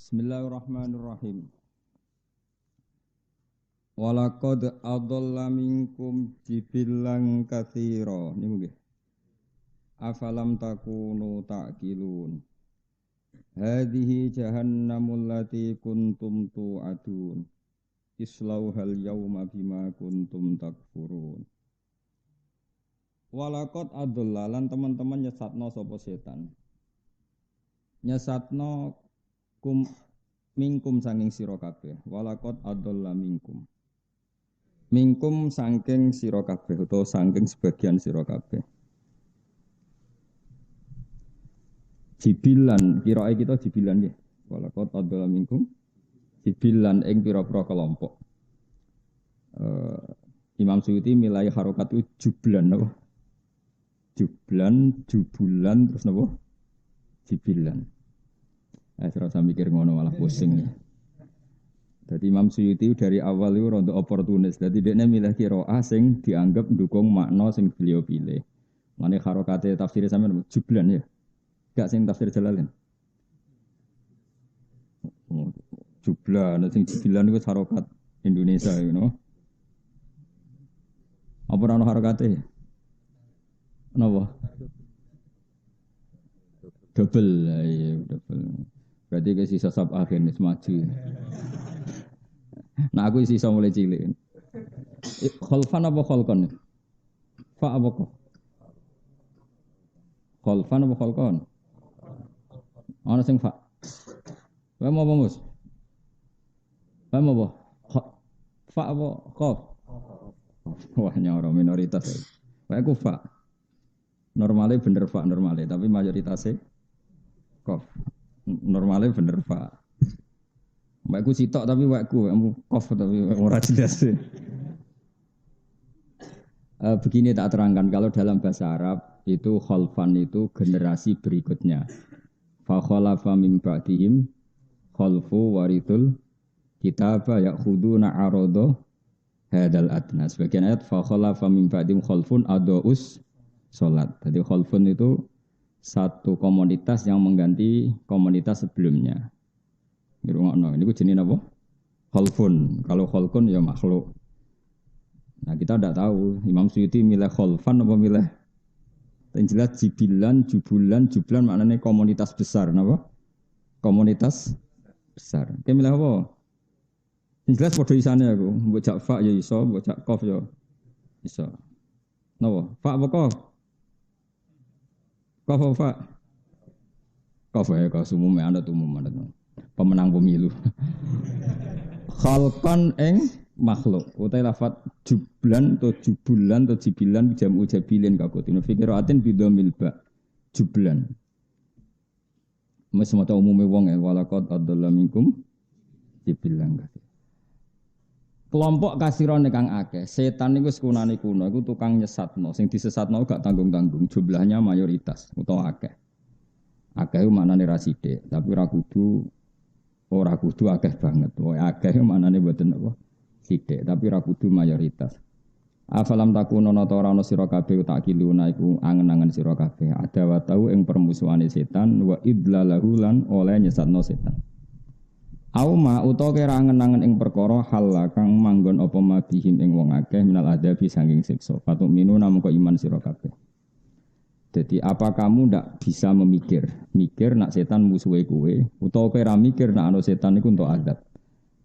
Bismillahirrahmanirrahim. Walaqad adalla minkum jibillan katsira. Niku nggih. Afalam takunu ta'qilun. Hadhihi jahannamul lati kuntum tu'adun. Islauhal yawma bima kuntum takfurun. Walaqad adalla lan teman-teman nyesatno sapa setan. Nyesatno minkum sanging sira kabeh. Walaqad adalla minkum sangking sira kabeh utawa sangking sebagian sira kabeh. Jibilan kirae kita jibilan nggih. Walaqad adalla minkum jibilan ing pira-pira kelompok. Imam Suyuti milai harokat itu jublan apa? Jublan, jubulan terus napa? Jibilan. Serasa mikir ngono malah pusing. Jadi Imam Suyuti dari awal itu rontok oportunis. Jadi dia milih qiraah sing dianggap mendukung makna sing beliau pilih. Mane harokate tafsir sampean jublan ya. Gak sing tafsir Jalalain. Jublan sing jibilan iku harokat Indonesia you know. Apa ana harokate? Napa? Double, iya double. Berarti ke sisa sab akhir nih maju. Nah aku sisa mulai cilik. Khalfan apa khalqan? Fa apa kok? Khalfan apa khalqan? Ana sing fa. Wae mau apa Mus? Wae mau apa? Fa apa qaf? Wah nyoro minoritas. Wae ku fa. Normalnya bener fa normalnya, tapi mayoritasnya qaf. Normalnya bener Pak. Mbakku sitok tapi mbakku kof tapi ora jelas. Begini tak terangkan kalau dalam bahasa Arab itu khalfan itu generasi berikutnya. Fa khalafa min ba'dihim khalfu warithul kitaba ya'khuduna arada hadal adna. Sebagian ayat fa khalafa min ba'dihim khalfun adaus salat. Jadi khalfun itu satu komunitas yang mengganti komunitas sebelumnya. Ini ku jenis apa? Khalfun. Kalau khalqun ya makhluk. Nah kita tidak tahu. Imam Suyuti milih khalfan apa milih? Yang jelas jibilan, jublan maknanya komunitas besar. Kenapa? Komunitas besar. Kita milih apa? Yang jelas pada isane aku. Bocak fa ya iso, bocak kof ya iso. Kenapa? Fa apa kof? Kofa, kofa ya kau umumnya anda umum anda pemenang pemilu. Khalqan eng makhluk. Utai lafat jublan atau jubulan atau jibilan jamu jabilin kakutin. Fikiratin bidomil ba jublan. Semua umumnya wong ya. Walaqad adalla minkum jibilan. Kelompok kasiron kang akeh, setan niku sekunane kuno, iku tukang nyesatno, sing disesatno gak tanggung-tanggung, jumlahnya mayoritas utawa akeh. Akeh maknane ra sithik, tapi ora kudu akeh banget. Wae akeh maknane mboten apa sithik, tapi ora kudu mayoritas. Afalam takunu nata ora ana sira kabeh tak kiluna iku angen-angen sira kabeh. Ada wa tau ing permusuhane setan wa idlalahu lan oleh nyesatno setan. Auma utawa kira angen-angen ing perkara hal kang manggon apa mabihim ing wong akeh minal adabi saking siksa. Fatuk minu namung iman sira kabeh. Jadi apa kamu ndak bisa mikir nak setan musuhe kowe utawa kira mikir nak ana setan iku entuk adab.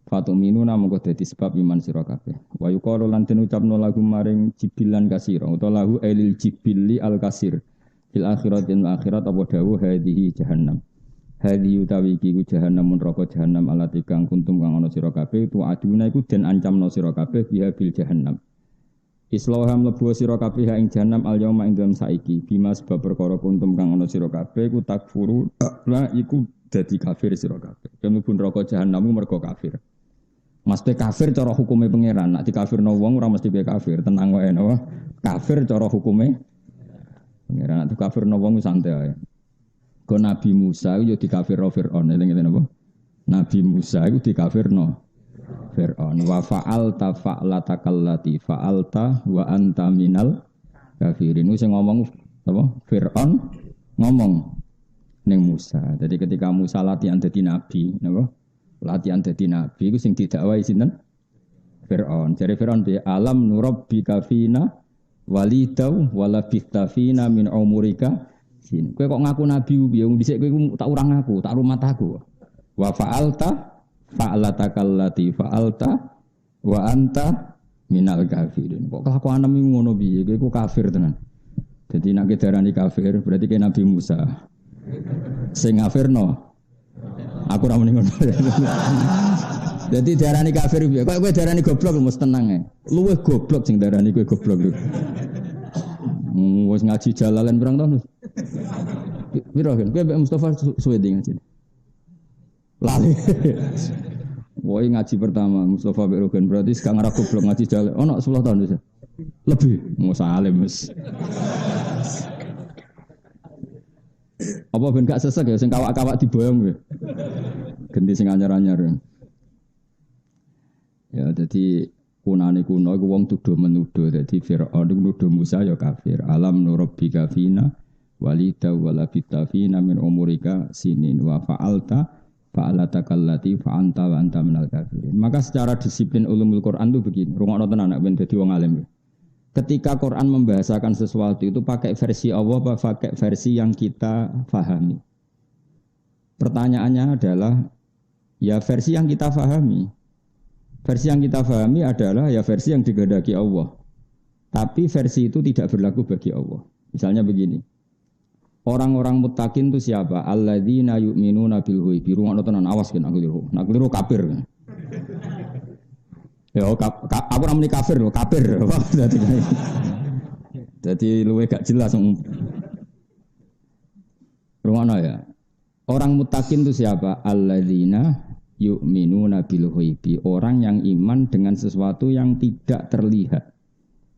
Fatuk minu namung dadi sebab iman sira kabeh. Wa yuqalu lan den ucapno lagu maring jibilan kasira utawa lahu elil jibilli al kasir. Fil akhiratin akhirat apa dawuh hadhihi jahannam. Hadi utawi iki ku jahannam neraka jahannam alati kang kuntum kang ana sira kabeh tu aduna iku den ancamno sira kabeh biha bil jahannam. Islaham mlebu sira kabeh ing jahannam al yauma ing dalem saiki bima sebab perkara kuntum kang ana sira kabeh ku takfuru la iku dadi kafir sira kabeh. Mlebu neraka jahannam mergo kafir. Mesti kafir cara hukume pangeran. Nek dikafirno wong ora mesti piye kafir, tenang wae napa. Kafir cara hukume pangeran. Nek dikafirno wong santai wae. Ko Nabi Musa yo dikafirno Firaun, eling-eling apa? Nabi Musa iku dikafirno Firaun. Wa fa'alta fa'latakallati fa'alta wa anta minal kafirin. Sing ngomong apa? Firaun ngomong ning Musa. Jadi ketika Musa latihan dadi nabi, napa? Latihan dadi nabi iku sing didakwahi sinten? Fir'aun. Jare Fir'aun bi alam nurabbika fina walidau wala bistafina min umurika sin. Kowe kok ngaku nabi piye? Wong dhisik kowe tak urang aku, tak rumat aku. Wa fa'alatakallati fa'alta wa anta minal kafirin. Kok kelakuanmu ngono piye? Kowe ku kafir tenan. Jadi nek darani kafir berarti kayak Nabi Musa. Sing kafirno. Aku ora muni ngono. Jadi darani kafir piye? Kok kowe darani goblok mesti tenang ae. Luwih goblok sing darani kowe goblok. Wis ngaji jalalan berang tahun. Piro kan? Kowe Mbak Mustafa suwe ngaji. Lali. Woi ngaji pertama Mustafa Mbak Rogan berarti sekarang ora goblok ngaji jalan. Ono 10 tahun wis. Lebih, Musa alim wis. Apa ben gak sesek ya sing kawak-kawak diboyong kowe. Ganti sing anyar-anyar. Ya dadi kunane kuno iku wong tuduh menuduh dadi Firaun iku nuduh Musa ya kafir. Alam nurabbika fina walida wala bitafina min umurika sinin wa fa'alta fa'alatakallati fa'anta wa anta minal kafirin. Maka secara disiplin ulumul Quran itu begini. Rungokno tenan nek ben dadi wong alim. Ketika Quran membahasakan sesuatu itu pakai versi Allah apa pakai versi yang kita fahami? Pertanyaannya adalah ya versi yang kita fahami. Versi yang kita fahami adalah ya versi yang digandaki Allah. Tapi versi itu tidak berlaku bagi Allah. Misalnya begini. Orang-orang muttaqin itu siapa? Alladzina yu'minuna bil ghaibi. Rungokno tenan awas kan aku liru. Nak liru kafir. Ya aku namanya kafir loh, kafir. Jadi luwe gak jelas. Rungokno ya. Orang muttaqin itu siapa? Alladzina yu'minuna bil ghaibi. Orang yang iman dengan sesuatu yang tidak terlihat.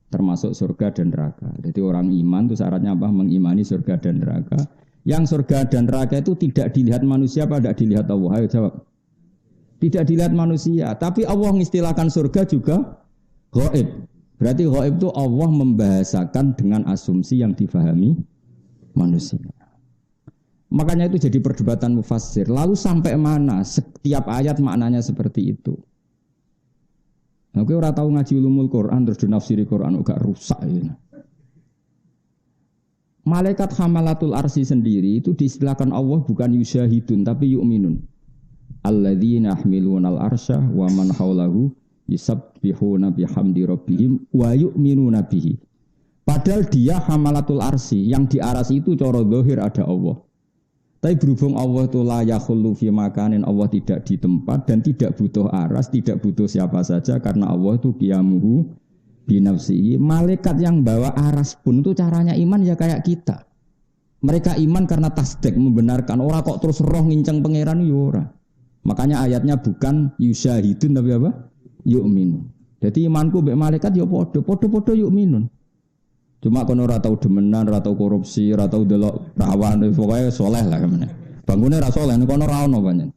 Termasuk surga dan neraka. Jadi orang iman itu syaratnya apa? Mengimani surga dan neraka. Yang surga dan neraka itu tidak dilihat manusia apa tidak dilihat Allah? Ayo jawab. Tidak dilihat manusia, tapi Allah mengistilahkan surga juga ghaib. Berarti ghaib itu Allah membahasakan dengan asumsi yang difahami manusia. Makanya itu jadi perdebatan mufassir. Lalu sampai mana setiap ayat maknanya seperti itu? Nah, kowe ora tau ngaji ulumul Quran terus dinafsiri Quran gak rusak ya. Malaikat hamalatul arsy sendiri itu diistilahkan Allah bukan yusyahidun tapi yu'minun. Alladzina yahmilunal arsya wa man haulahu yusabbihuna bihamdi rabbihim wa yu'minuna bihi. Padahal dia hamalatul arsy, yang di arsy itu cara zahir ada Allah. Tapi berhubung Allah itu la yakhullu fi makanin, Allah tidak di tempat dan tidak butuh aras, tidak butuh siapa saja karena Allah itu qiyamuhu binafsihi. Malaikat yang bawa aras pun itu caranya iman ya kayak kita. Mereka iman karena tasdik, membenarkan. Orang kok terus roh nginceng pangeran ya ora. Makanya ayatnya bukan yusyahidun tapi apa? Yu'minun. Jadi imanku mbek malaikat ya padha-padha yu'minun. Cuma kono ora tau demenan, ora tau korupsi, ora tau delok rawan, pokoke saleh lah kemene. Bangune ra saleh kono ra ono banyak.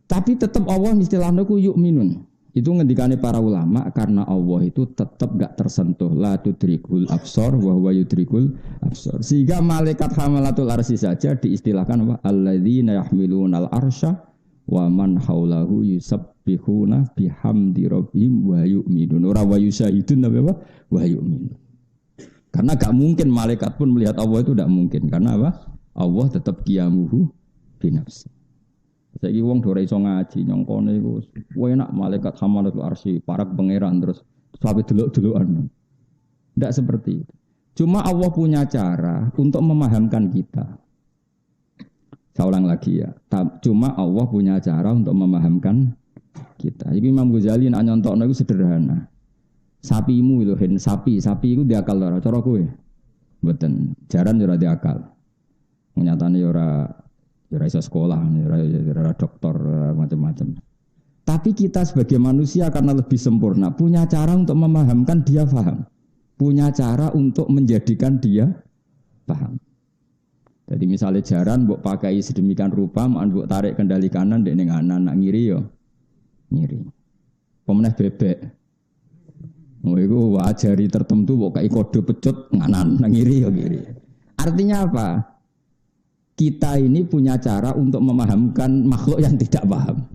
Tapi tetap Allah istilahnya ku yu'minun. Itu ngendikane para ulama karena Allah itu tetap gak tersentuh la tudrikul absar wa huwa yudrikul absar. Sehingga malaikat hamalatul arsy saja diistilahkan apa? Alladzina yahmilunal arsya wa man haulahu yusabbihuna bihamdi rabbihim wa yu'minun. Ora wa yusyahidun tapi apa? Wa yu'minun. Karena gak mungkin malaikat pun melihat Allah itu tidak mungkin. Karena apa? Allah tetap qiyamuhu binafsi. Saiki wong ora iso ngaji nyongkone iku enak malaikat hamalatul arsy parak pangeran terus sampai delok-delokan. Tidak seperti itu. Cuma Allah punya cara untuk memahamkan kita. Saya ulang lagi ya. Cuma Allah punya cara untuk memahamkan kita. Iki Imam Ghazali nak nyontokno iku sederhana. Sapimu lho hen sapi iku diakal ora cara kowe. Mboten, jaran ora diakal. Nyatane ora iso sekolah, ora dokter, macam-macam. Tapi kita sebagai manusia karena lebih sempurna, punya cara untuk memahamkan dia paham. Punya cara untuk menjadikan dia paham. Jadi misalnya jaran mbok pakai sedemikian rupa, mbok tarik kendali kanan dek ning kanan, nak ngiri yo ngiri. Pemenah bebek. Oh iku wajari tertentu mbok kai kode pecut nganan, nak ngiri yo ngiri. Artinya apa? kita ini punya cara untuk memahamkan makhluk yang tidak paham.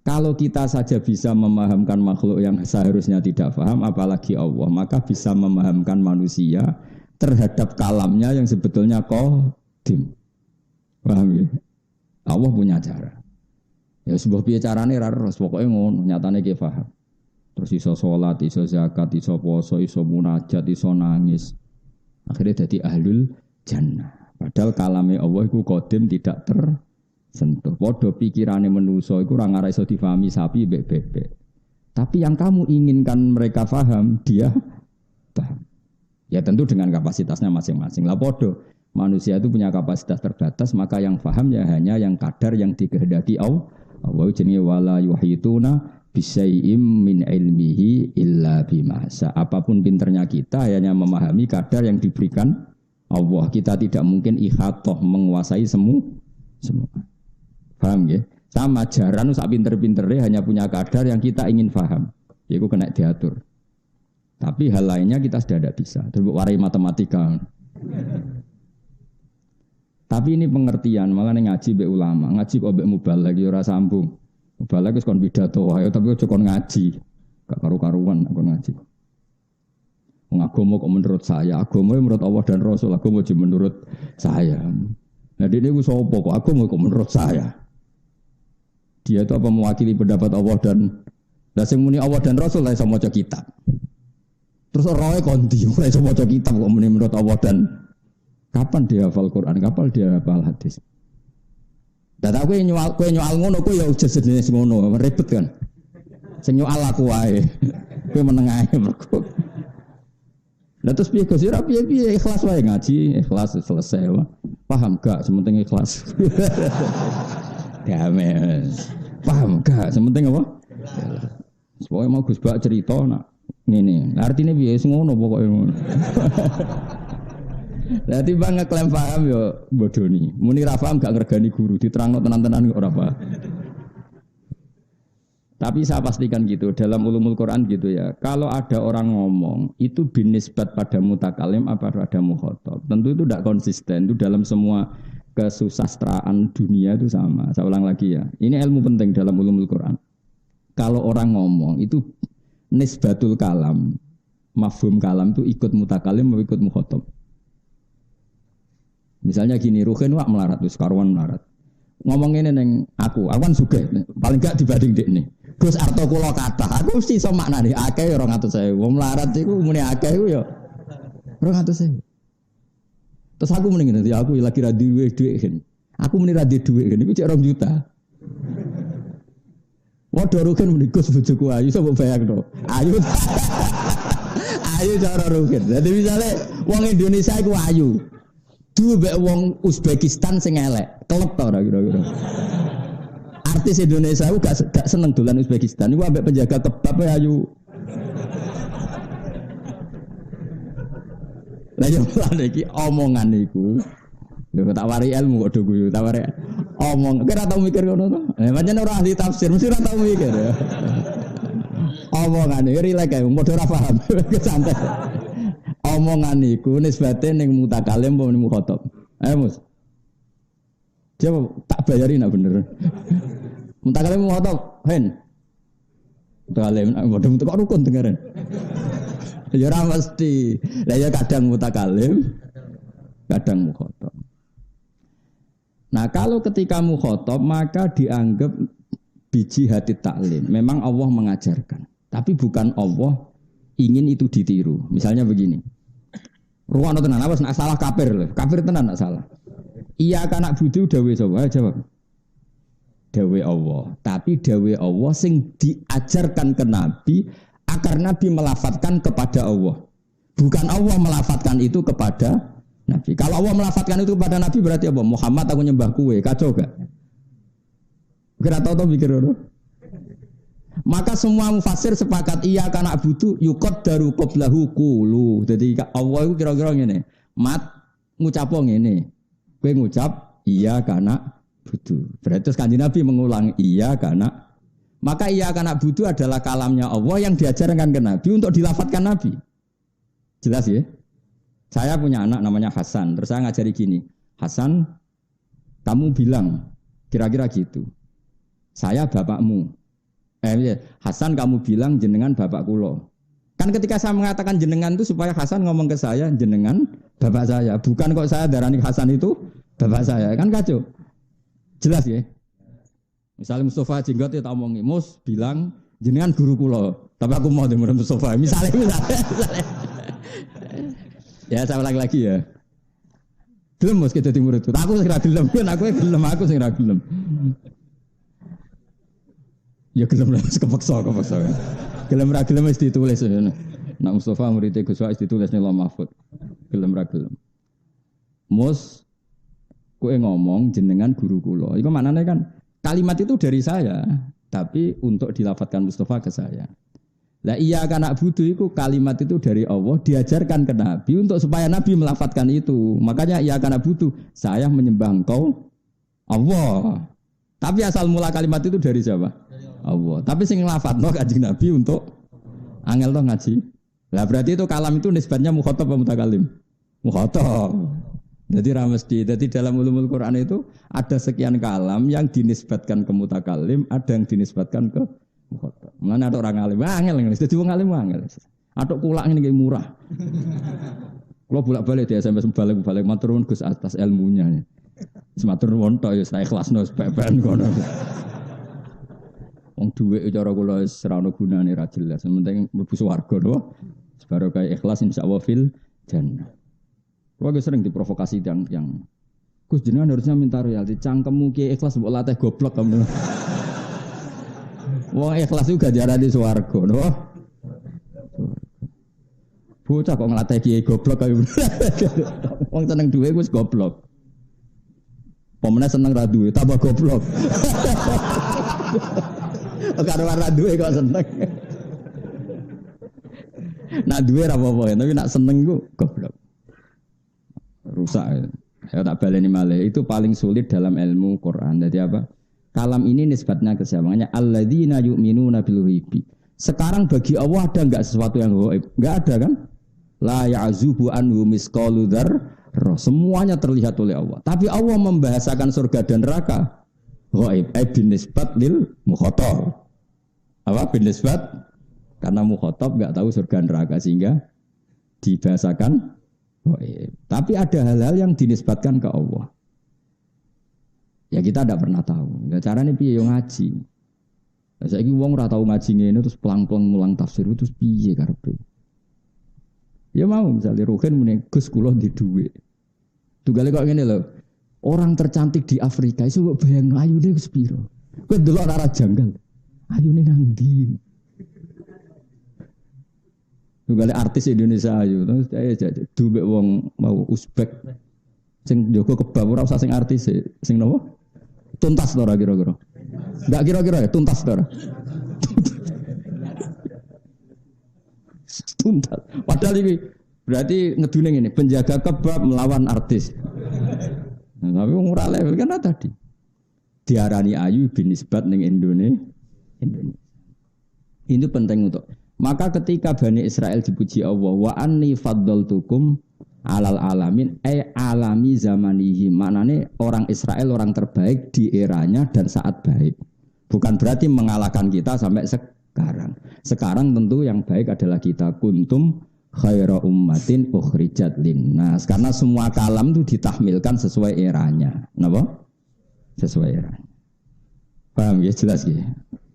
Kalau kita saja bisa memahamkan makhluk yang seharusnya tidak paham, apalagi Allah, maka bisa memahamkan manusia terhadap kalamnya yang sebetulnya qadim. Paham ya? Allah punya cara. Ya sebuah bicarane raros, pokoknya ngono, nyatane ki paham. Terus iso sholat, iso zakat, iso poso, iso munajat, iso nangis. Akhirnya jadi ahlul jannah. Padahal kalame Allah iku qadim tidak tersentuh. Padha pikirane manusa iku ora ngarep iso difahami sapi mbek bebek. Tapi yang kamu inginkan mereka paham, dia paham. Ya tentu dengan kapasitasnya masing-masing. Lah padha manusia itu punya kapasitas terbatas, maka yang paham ya hanya yang kadar yang dikehendaki Allah. Allah jenenge wala yuhituna bisyai'im min ilmihi illa bima syaa. Apapun pinternya kita hanya memahami kadar yang diberikan Allah. Kita tidak mungkin ihatah menguasai semua. Paham ya? Sama jaran sak pinter-pintere hanya punya kadar yang kita ingin paham. Yaitu kena diatur. Tapi hal lainnya kita sudah tidak bisa. Terus warai matematika. Tapi ini pengertian, makanya ngaji be ulama, ngaji kok be mubaligh lagi ora sambung. Mubaligh wis kon pidato wae, tapi aja kon ngaji. Gak karu-karuan kon ngaji. Wong agama kok menurut saya, agama menurut Allah dan Rasul, agama cuma menurut saya. Nah dia itu sapa kok agama kok menurut saya. Dia itu apa mewakili pendapat Allah dan sing muni Allah dan Rasul lah iso maca kitab. Terus roe konti, ora iso maca kitab kok muni menurut Allah dan kapan dia hafal Quran, kapan dia hafal hadis. Dan aku nyual ngono, aku ya jenis ngono, ribet kan. Sing nyual aku wae, aku menengahe mergo. Lah terus piye Gus? Ora piye-piye, ikhlas wae ngaji, ikhlas selesai. Paham gak? Sementing ikhlas. Damai. Paham gak? Sementing apa? Pokoke mau Gus Bak cerita nak ngene. Artine piye wis ngono pokoke ngono. Lah timbang ngeklaim paham yo bodoni. Muni ra paham gak ngregani guru, diterangno tenan-tenan kok ora paham. Tapi saya pastikan gitu, dalam ulumul Quran gitu ya. Kalau ada orang ngomong, itu binisbat pada mutakalim apa pada mukhatab. Tentu itu tidak konsisten. Itu dalam semua kesusastraan dunia itu sama. Saya ulang lagi ya. Ini ilmu penting dalam ulumul Quran. Kalau orang ngomong, itu nisbatul kalam, mafhum kalam itu ikut mutakalim atau ikut mukhatab. Misalnya gini, Ruhin wak melarat, terus karuan melarat. Ngomong ini neng aku kan sugih, paling gak dibanding dek nih. Gus arto kula kata, aku mesti iso maknane akeh 200.000. Wong melarat iku muni akeh iku ya 200.000. Terus aku muni ngene, aku lagi ra duwe dhuwit. Aku muni ra duwe dhuwit, iku cek 2 juta. Waduh Ruhin muni Gus bojoku ayu sapa bayangno. Ayu. Ayu cara Ruhin. Dadi misale wong Indonesia iku ayu. Duwe mbek wong Uzbekistan sing elek, kelep ta ora kira-kira. Artis Indonesia itu gak seneng dolan Uzbekistan. Iku ambek penjaga kebab ayu. Lah yo iki omongan iku. Lho tak wari ilmu kok do guyu, tak wari omong. Kira tau mikir ngono to? Pancen ora ahli tafsir, mesti ora tau mikir. Omongane rilek ae, padha ora paham. Santai. Omongan iku nisbate ning mutakalim apa ning mukhatab. Ayo Mus. Jawab tak bayarin nak bener. Mutakalim mukhatab, hen. Mutakalim padha kok rukun dengaran. Ya ora mesti. Lah ya kadang mutakalim, kadang mukhatab. Nah, kalau ketika mukhatab maka dianggap biji hati taklim. Memang Allah mengajarkan, tapi bukan Allah ingin itu ditiru. Misalnya begini. Ruwano tenan awas nak salah kafir lho. Kafir tenan nak salah. Iya kan nak budu dawe sapa? Jawab. Dawe Allah. Tapi dawe Allah sing diajarkan ke Nabi agar Nabi melafatkan kepada Allah. Bukan Allah melafatkan itu kepada Nabi. Kalau Allah melafatkan itu kepada Nabi berarti apa? Muhammad aku nyembah kue. Kacau gak? Kira tahu mikir dulu. Maka semua mufassir sepakat iya kana butuh yukot daru qoblahu qulu. Jadi Allah itu kira-kira ngene. Mat ngucap ngene. Kowe ngucap iya kana butuh. Berarti Kanjeng Nabi mengulang iya kana. Maka iya kana butuh adalah kalamnya Allah yang diajarkan ke Nabi untuk dilafadzkan Nabi. Jelas ya? Saya punya anak namanya Hasan. Terus saya ngajari gini. Hasan Kamu bilang kira-kira gitu. Saya bapakmu. Hasan kamu bilang jenengan bapak kulo. Kan ketika saya mengatakan jenengan itu supaya Hasan ngomong ke saya jenengan bapak saya. Bukan kok saya darani Hasan itu bapak saya. Kan kacau. Jelas ya. Misalnya Mustafa Jenggot ya tak omongi. Mus bilang jenengan guru kulo. Tapi aku mau dengerin Mustafa. Misalnya. Ya saya ulang lagi ya. Gelem mus kita timur itu. Aku segera gelem. Aku segera gelem. Ya gelem lah, kepeksa. Gelem ra gelem wis ditulis. Nak Mustafa murid Gus Wais ditulis ning Lauh Mahfuz. Gelem ra gelem. Mus kowe ngomong jenengan guru kula. Iku maknane kan kalimat itu dari saya, tapi untuk dilafadzkan Mustafa ke saya. Lah iya kan nak budu itu kalimat itu dari Allah diajarkan ke Nabi untuk supaya Nabi melafadzkan itu. Makanya iya kan nak budu saya menyembah engkau Allah. Tapi asal mula kalimat itu dari siapa? Allah. Tapi sing nglafadzno Kanjeng Nabi untuk angel to ngaji. Lah berarti itu kalam itu nisbatnya mukhatab apa mutakalim? Mukhatab. Jadi ra mesti. Jadi dalam ulumul Quran itu ada sekian kalam yang dinisbatkan ke mutakalim, ada yang dinisbatkan ke mukhatab. Mulane ada orang alim, angel ngene. Dadi wong alim angel. Atuk kulak ngene iki murah. Kula bolak-balik dia sampai balik matur nuwun Gus atas ilmunya. Sematur nuwun tok ya saya ikhlasno sepepen kono. Wong dhuwit cara kula wis ora ono gunane ra jelas. Penting mlebu swarga to. Sebaro kaya ikhlas insyaallah fil jannah. Kula sering diprovokasi yang Gus jenengan harusnya minta royalti. Cangkemmu ki ikhlas mbok latih goblok kamu. Wong ikhlas juga jarane swarga to. Bocah kok nglatih ki goblok kaya. Wong seneng dhuwit wis goblok. Pemene seneng ra duwe tambah goblok. Karo ora duwe kok seneng. Nak duwe ora apa-apa, tapi nak seneng ku goblok. Rusak. Ya tak baleni malih. Itu paling sulit dalam ilmu Quran. Jadi apa? Kalam ini nisbatnya ke siapa? Alladzina yu'minuna bil ghaibi. Sekarang bagi Allah ada enggak sesuatu yang gaib? Enggak ada kan? La ya'zubu anhu misqalu dzarrah. Semuanya terlihat oleh Allah. Tapi Allah membahasakan surga dan neraka ghaib. Bin nisbat lil mukhatab. Apa bin nisbat? Karena mukhatab enggak tahu surga neraka sehingga dibahasakan ghaib. Tapi ada hal-hal yang dinisbatkan ke Allah. Ya kita tidak pernah tahu. Ya caranya piye yo ngaji. Saiki wong ora tau ngaji ngene terus pelang-pelang mulang tafsir terus piye karepe. Ya mau misalnya Ruhin muni Gus kula di dhuwit. Tugale kok ngene lho. Orang tercantik di Afrika iso kok bayangno ayune wis piro. Kowe delok ora janggal. Ayune nang ndi? Tugale artis Indonesia ayu terus duwe wong mau Uzbek sing njogo kebab ora usah sing artis sing nopo? Tuntas to ora kira-kira. Enggak kira-kira ya tuntas to ora. Tuntas. Padahal ini berarti ngedune ngene, penjaga kebab melawan artis. Nah, tapi wong ora level kan tadi. Diarani ayu binisbat ning Indonesia. Ini penting untuk. Maka ketika Bani Israel dipuji Allah, wa anni faddaltukum alal alamin, alami zamanihi. Maknanya orang Israel orang terbaik di eranya dan saat baik. Bukan berarti mengalahkan kita sampai sekarang. Sekarang tentu yang baik adalah kita. Kuntum khaira ummatin ukhrijat linnas. Karena semua kalam itu ditahmilkan sesuai eranya. Kenapa? Sesuai eranya. Paham ya? Jelas ya?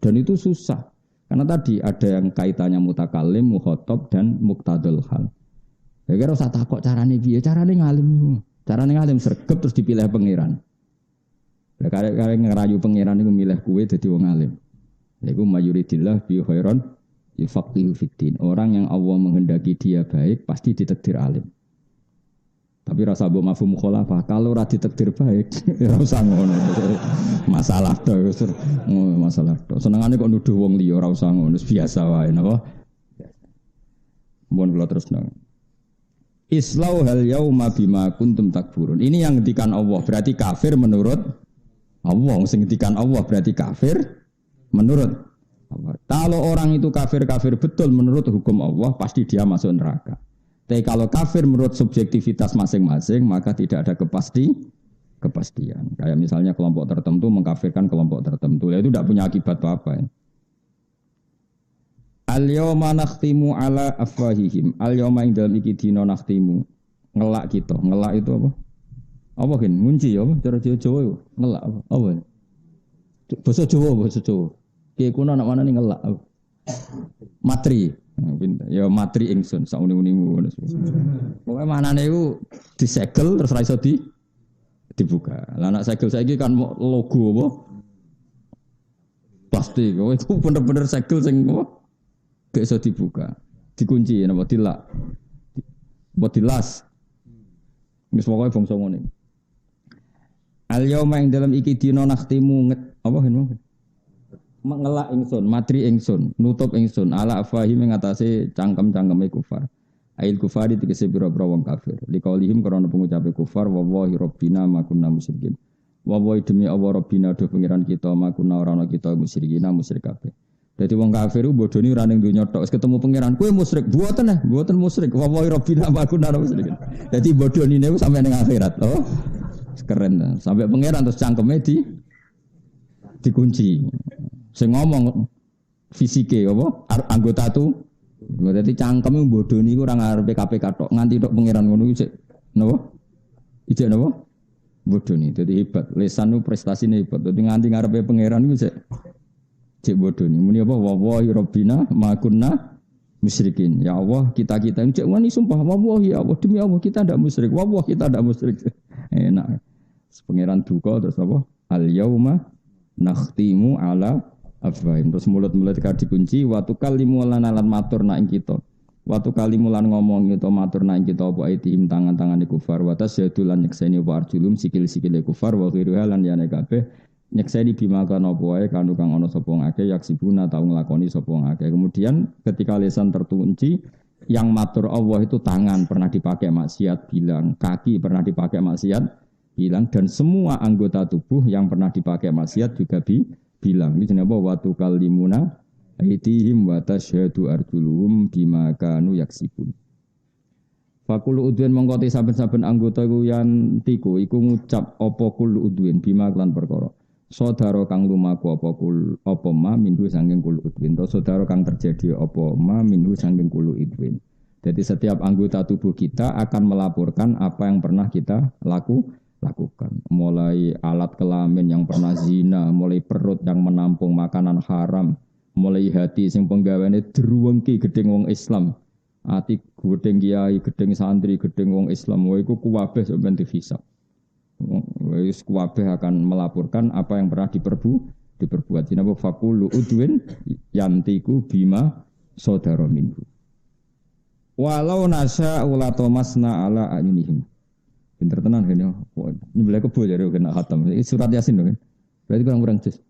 Dan itu susah. Karena tadi ada yang kaitannya mutakalim, mukhatab dan muqtadul hal. Ya kira usah takok carane piye? Carane ngalim. Carane ngalim sregep terus dipilih pangeran. Lah karek ngerayu pangeran iku milih kowe dadi wong alim. Iku mayuridillah bi khairan yufaqihu fiddin. Orang yang Allah menghendaki dia baik pasti ditakdir alim. Tapi rasa mbok mafhum mukhalafah kalau ora ditakdir baik ora usah ngono. Masalah to, masalah to. Senengane kok nuduh wong liya ora usah ngono, biasa wae napa? Mun kula terusno. Islau hal yauma bima kuntum takfurun. Ini yang ngendikan Allah, berarti kafir menurut Allah. Sing ngendikan Allah berarti kafir menurut Allah. Kalau orang itu kafir betul menurut hukum Allah, pasti dia masuk neraka. Tapi kalau kafir menurut subjektivitas masing-masing, maka tidak ada kepastian. kepastian. Kayak misalnya kelompok tertentu mengkafirkan kelompok tertentu, itu tidak punya akibat apa-apa. Ya. Al-yawma nakhtimu ala afwahihim. Al-yawma ing dalem iki dina nakhtimu. Ngelak kita. Ngelak itu apa? Apa kan? Ngunci apa? Cara Jawa itu ngelak apa? Apa? Basa Jawa. Ki kuno anak mana nih ngelak. Matri. Ya matri ingsun sak uni-unimu ngono. Pokoke manane iku disegel terus ra iso dibuka. Lah anak segel saiki kan logo apa? Plastik. Oh itu bener-bener segel sing apa? Gak iso dibuka. Dikunci napa dilak. Apa dilas. Wis pokoke bangsa ngene. Al yauma ing dalam iki dina nakhtimu apa hen ngelak ingsun, matri ingsun, nutup ingsun ala afahim ing atase cangkem-cangkeme kufar. Ail kufari tegese pira-pira wong kafir. Liqaulihim karena pengucape kufar wa wallahi rabbina ma kunna musyrikin. Wa wallahi demi Allah rabbina do pangeran kita ma kunna ora ana kita musyrikina musyrik kabeh. Dadi wong kafir bodoni ora ning donya tok, wis ketemu pangeran kowe musyrik, mboten musyrik. Wa wallahi rabbina ma kunna musyrikin. Dadi bodoni niku sampe ning akhirat, oh. Keren sampai pangeran terus cangkeme dikunci. Sing ngomong fisike apa anggota tu berarti cangkeme bodoni iku ora ngarepe KPK tok nganti tok pangeran ngono iki napa? Ijek napa? Bodoni. Dadi hebat. Lisan ku prestasine hebat. Dadi nganti ngarepe pangeran iku cek bodoni. Muni apa wallahi rabbina ma kunna musyrikin. Ya Allah, kita-kita ini cek wani sumpah wallahi ya Allah demi Allah kita ndak musyrik. Wallahi kita ndak musyrik. Enak. Pangeran duka terus apa? Al yauma nakhtimu ala afwahim. Terus mulut-mulut dikunci wa tukallimu lan matur nak ing kita. Wa tukallimu lan ngomong kita matur nak ing kita apa aitihim tangan-tangane kufar wa tasyadu lan nyekseni wa arjulum sikil-sikile kufar wa ghiruha lan yane kabeh nyekseni bima kana apa wae kanu kang ana sapa ngake yaksibuna tau nglakoni sapa ngake. Kemudian ketika lisan terkunci yang matur Allah itu tangan pernah dipakai maksiat bilang, kaki pernah dipakai maksiat bilang, dan semua anggota tubuh yang pernah dipakai maksiat juga bilang. Ini jenenge apa? Wa tukallimuna aydihim wa tasyhadu arjuluhum bima kanu yaksibun. Fakulu udwen mongko saben-saben anggota iku yantiku iku ngucap apa kul udwen bima lan perkara. Saudara kang lumaku apa ma minhu sanging kul udwen. To saudara kang terjadi apa ma minhu sanging kul udwen. Jadi setiap anggota tubuh kita akan melaporkan apa yang pernah kita lakukan. Mulai alat kelamin yang pernah zina, mulai perut yang menampung makanan haram, mulai hati sing penggaweane druwengki gedeng wong Islam. Ati gedeng kiai, gedeng santri, gedeng wong Islam, wae iku kuwabeh sampeyan dihisab. Wis kuwabeh akan melaporkan apa yang pernah diperbuat. Jinapa faqulu udwin yantiku bima saudara minhu. Walau nasa ulatomasna ala ayunihim. Pinter tenan kan ya. Ini boleh kebo jadi kena khatam. Surat Yasin kan. Berarti kurang-kurang juz.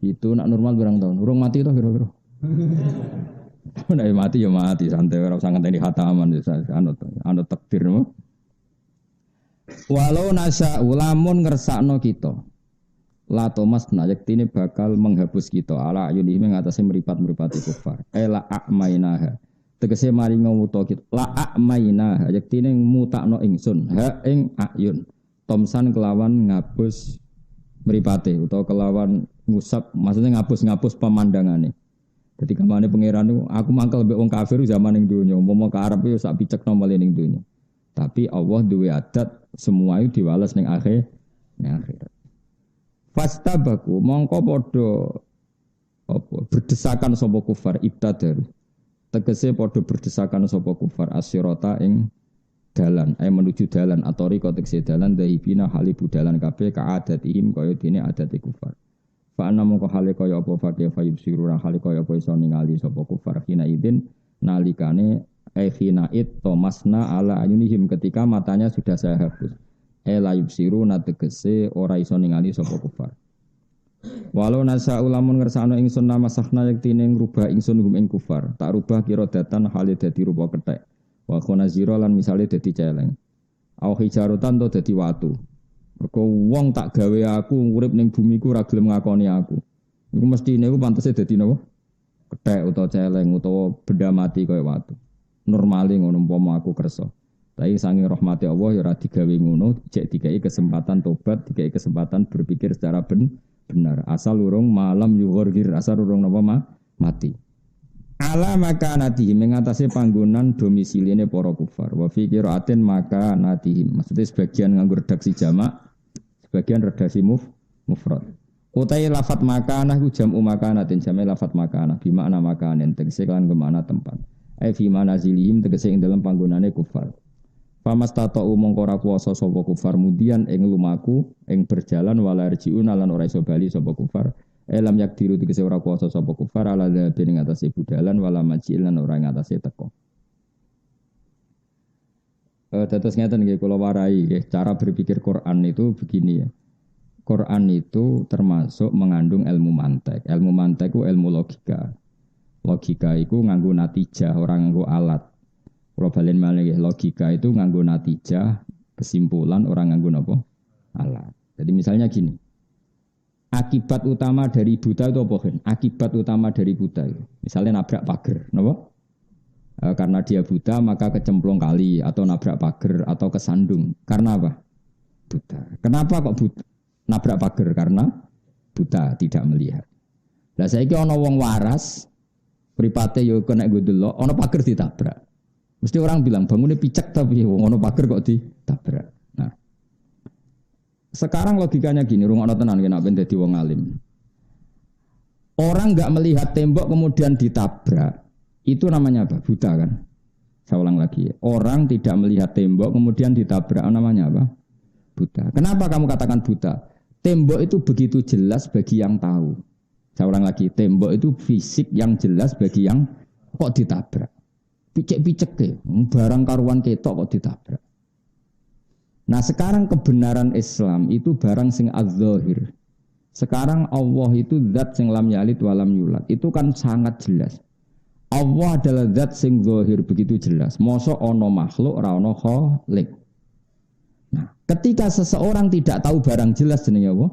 Itu nak normal berang tahun. Urung mati itu kira-kira. Nak mati ya mati santai ora usah ngenteni khataman anut takdir mo. Walau nasa ulamun ngersakno kita. La Thomas nayaktine bakal menghapus kita ala ayuni mengatasi meripat-meripati kufar. Ela akmainaha. Tegese mari ngawuta kita. La akmainaha yaktine mutakno ingsun ha ing ayun. Tomsan kelawan ngapus mripate utawa kelawan ngusap maksudnya ngapus pemandangane. Jadi kamane pangeran niku aku mangkel mbek wong kafir zaman ning donya, umpama ka Arab yo sak picekno male ning donya. Tapi Allah duwe adat semua itu diwales ning akhirat. Fastabaku mongko padha apa berdesakan sapa kufar ibtadaru. Tegese padha berdesakan sapa kufar asyirata ing dalan menuju dalan atau riko tegese dalan dahibina halibu dalan kabeh kaadatihim kaya dene adate kufar. Fa ana mongko hale kaya apa fakih fayub sirura hale kaya apa iso ningali sapa kufar hina idin nalikane hinaid tomasna ala ayunihim ketika matanya sudah saya hapus. La yubsiruna tegese ora iso ningali sapa kufar. Walau nasa ulamun ngersakno ingsun namasahna yektine ngrubah ingsun hum ing kufar, tak rubah kira datan hale dadi rupa kethek. Wa khonazira lan misale dadi celeng. Au hijarotan to dadi watu. Mergo wong tak gawe aku urip ning bumi ku ora gelem ngakoni aku. Iku mestine iku pantese dadi napa? Kethek utawa celeng utawa benda mati kaya watu. Normale ngono umpama aku kersa. Tapi sange rahmati Allah ya ora digawe ngono, cek dikai kesempatan tobat, dikai kesempatan berpikir secara benar. Asal urung malam yughir, asal urung napa mati. Ala makanatihim mengatasi panggonan domisiline para kufar. Wa fi qiraatin makanatihim. Maksudnya sebagian nganggo redaksi jamak, sebagian redaksi mufrad. Utai lafat makanah ku jam'u makanatin, jam'e lafat makanah bi makna makanen tegese kan ke makna tempat. Ai fi manazilihim tegese ing dalam panggonane kufar. Pamastatu mongko ora kuwasa sapa kufar mudian ing lumaku ing berjalan wala rjiun lan ora iso bali sapa kufar. Elam yak diru tegese ora kuwasa sapa kufar ala dzabe ing atase budalan wala majil lan ora ing atase teko. Dados ngeten nggih kula warai nggih cara berpikir Quran itu begini ya. Quran itu termasuk mengandung ilmu mantek. Ilmu mantek itu ilmu logika. Logika itu nganggo natijah, orang nganggo alat. Kalau balen malih logika itu nganggo natijah, kesimpulan, orang nganggo napa? Alat. Jadi misalnya gini. Akibat utama dari buta itu apa kan? Akibat utama dari buta itu. Misalnya nabrak pagar, napa? Karena dia buta maka kecemplung kali atau nabrak pagar atau kesandung. Karena apa? Buta. Kenapa kok buta? Nabrak pagar karena buta, tidak melihat. Lah saiki ana wong waras, mripate yo kena nggo delok, ana pagar ditabrak. Mesti orang bilang bangunnya picek tapi wong ana pagar kok ditabrak. Nah. Sekarang logikanya gini, rungokno tenan nek ben dadi wong alim. Orang enggak melihat tembok kemudian ditabrak, itu namanya apa? Buta kan? Saya ulang lagi. Orang tidak melihat tembok kemudian ditabrak, namanya apa? Buta. Kenapa kamu katakan buta? Tembok itu begitu jelas bagi yang tahu. Saya ulang lagi, tembok itu fisik yang jelas bagi yang kok ditabrak. Picek-picek ke, barang karuan ketok kok ditabrak. Nah sekarang kebenaran Islam itu barang sing az-zahir. Sekarang Allah itu zat sing lam yalid wa lam yulad. Itu kan sangat jelas. Allah adalah zat sing zahir begitu jelas. Mosok ana makhluk ora ana khaliq. Nah, ketika seseorang tidak tahu barang jelas jenenge apa?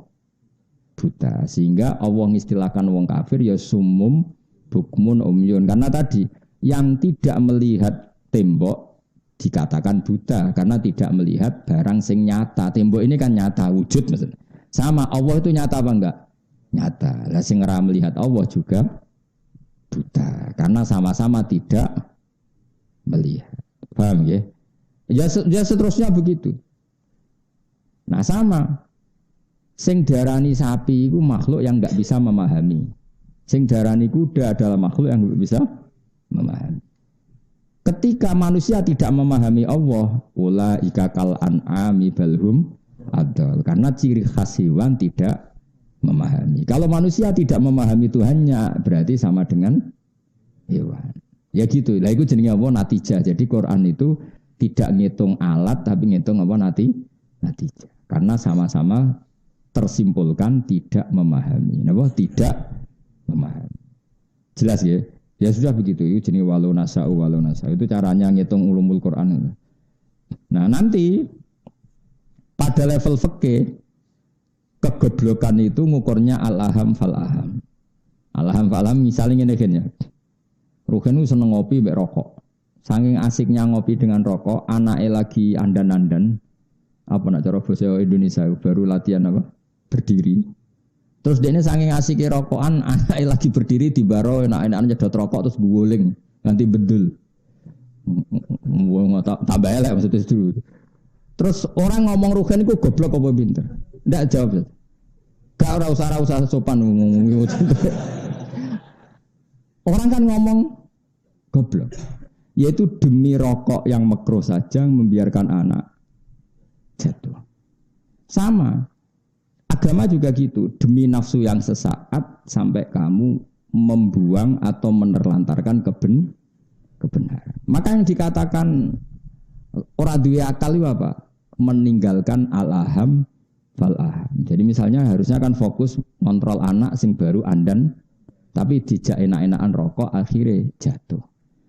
Buta. Sehingga Allah ngistilahkan wong kafir ya sumum bukmun umyun. Karena tadi yang tidak melihat tembok dikatakan buta karena tidak melihat barang sing nyata. Tembok ini kan nyata wujud maksudnya. Sama Allah itu nyata apa enggak? Nyata. Lah sing ora melihat Allah juga buta karena sama-sama tidak melihat. Paham ya? Ya seterusnya begitu. Nah sama. Sing darani sapi itu makhluk yang enggak bisa memahami. Sing darani kuda adalah makhluk yang enggak bisa memahami. Ketika manusia tidak memahami Allah, ulaika kal an'ami balhum adal. Karena ciri khas hewan tidak memahami. Kalau manusia tidak memahami Tuhannya, berarti sama dengan hewan. Ya gitu. Lah itu jenenge apa? Natijah. Jadi Quran itu tidak ngitung alat, tapi ngitung apa natijah. Karena sama-sama tersimpulkan tidak memahami. Napa? Tidak memahami. Jelas ya? Ya sudah begitu, itu jenis walau nasa'u. Itu caranya ngitung ulumul Quran. Nah nanti pada level fikih kegoblokan itu ngukurnya al-aham fal-aham. Al-aham fal-aham misalnya ngene ya. Ruhen itu seneng ngopi mbek rokok. Saking asiknya ngopi dengan rokok, anaknya lagi andan-andan. Apa nak cara bahasa Indonesia baru latihan apa? Berdiri. Terus dia ini saking asik rokokan, anaknya lagi berdiri di baro, enak-enak nyedot rokok terus guling, nanti bedul. Tambah elek maksudnya itu. Terus orang ngomong Rugen itu goblok apa pinter? Tidak jawab. Gak usah sopan ngomong. Orang kan ngomong goblok. Yaitu demi rokok yang makruh saja membiarkan anak jatuh. Sama. Agama juga gitu, demi nafsu yang sesaat sampai kamu membuang atau menerlantarkan kebenaran. Maka yang dikatakan orang duwe akal itu apa? Meninggalkan al-aham fal-aham. Jadi misalnya harusnya kan fokus kontrol anak sing baru andan, tapi dijak enak-enakan rokok akhirnya jatuh.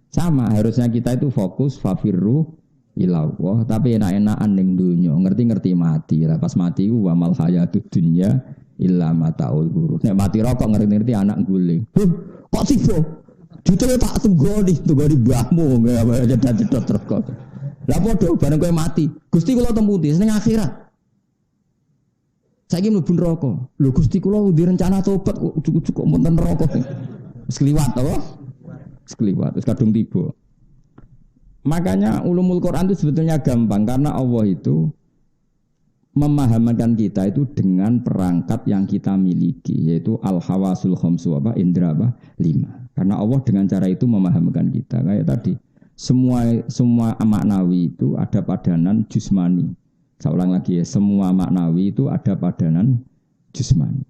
Sama harusnya kita itu fokus fafirru ilallah, tapi enak-enakan ning dunya, ngerti-ngerti mati. Lah pas mati ku wa mal hayatud dunya illa mataul ghurur. Nek mati rokok ngerti-ngerti anak guling. Kok sibuk? Jutune tak tunggoni mbahmu, enggak jedot rokok. Lah padha bareng kowe mati. Gusti kula temputi ning akhirat. Saiki mlebu neraka. Lho Gusti kula di rencana tobat kok cukup wonten neraka. Wis kliwat apa? Wis kliwat, wis kadung tiba. Makanya ulumul Quran itu sebetulnya gampang karena Allah itu memahamkan kita itu dengan perangkat yang kita miliki yaitu al-hawasul khamsu apa indra apa 5. Karena Allah dengan cara itu memahamkan kita kayak tadi semua maknawi itu ada padanan jusmani. Saya ulang lagi ya, semua maknawi itu ada padanan jusmani.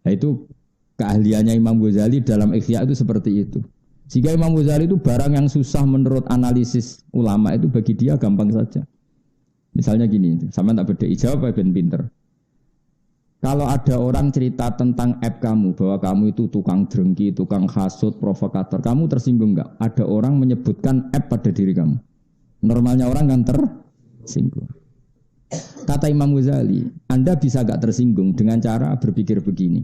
Nah itu keahliannya Imam Ghazali dalam Ihya itu seperti itu. Sehingga Imam Ghazali itu barang yang susah menurut analisis ulama itu bagi dia gampang saja. Misalnya gini, sama tak beda jawab ben pinter. Kalau ada orang cerita tentang aib kamu, bahwa kamu itu tukang drengki, tukang hasut, provokator, kamu tersinggung enggak? Ada orang menyebutkan aib pada diri kamu. Normalnya orang kan tersinggung. Kata Imam Ghazali, Anda bisa enggak tersinggung dengan cara berpikir begini.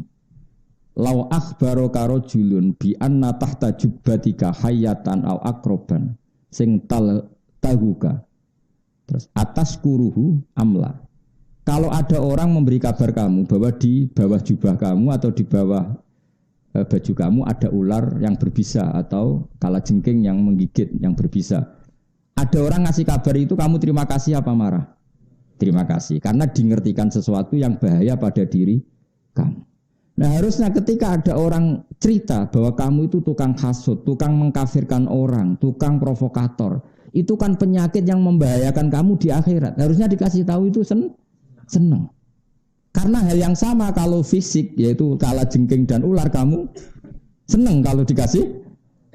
Lau akhbaraka rajulun bi anna tahta jubbatika hayatan au akroban sing tahuka. Terus atas kuruhu amla. Kalau ada orang memberi kabar kamu bahwa di bawah jubah kamu atau di bawah baju kamu ada ular yang berbisa atau kalajengking yang menggigit yang berbisa. Ada orang ngasih kabar itu kamu terima kasih apa marah? Terima kasih karena dingertikan sesuatu yang bahaya pada diri kamu. Nah harusnya ketika ada orang cerita bahwa kamu itu tukang hasut, tukang mengkafirkan orang, tukang provokator, itu kan penyakit yang membahayakan kamu di akhirat. Harusnya dikasih tahu itu senang. Karena hal yang sama kalau fisik, yaitu kalajengking dan ular, kamu senang kalau dikasih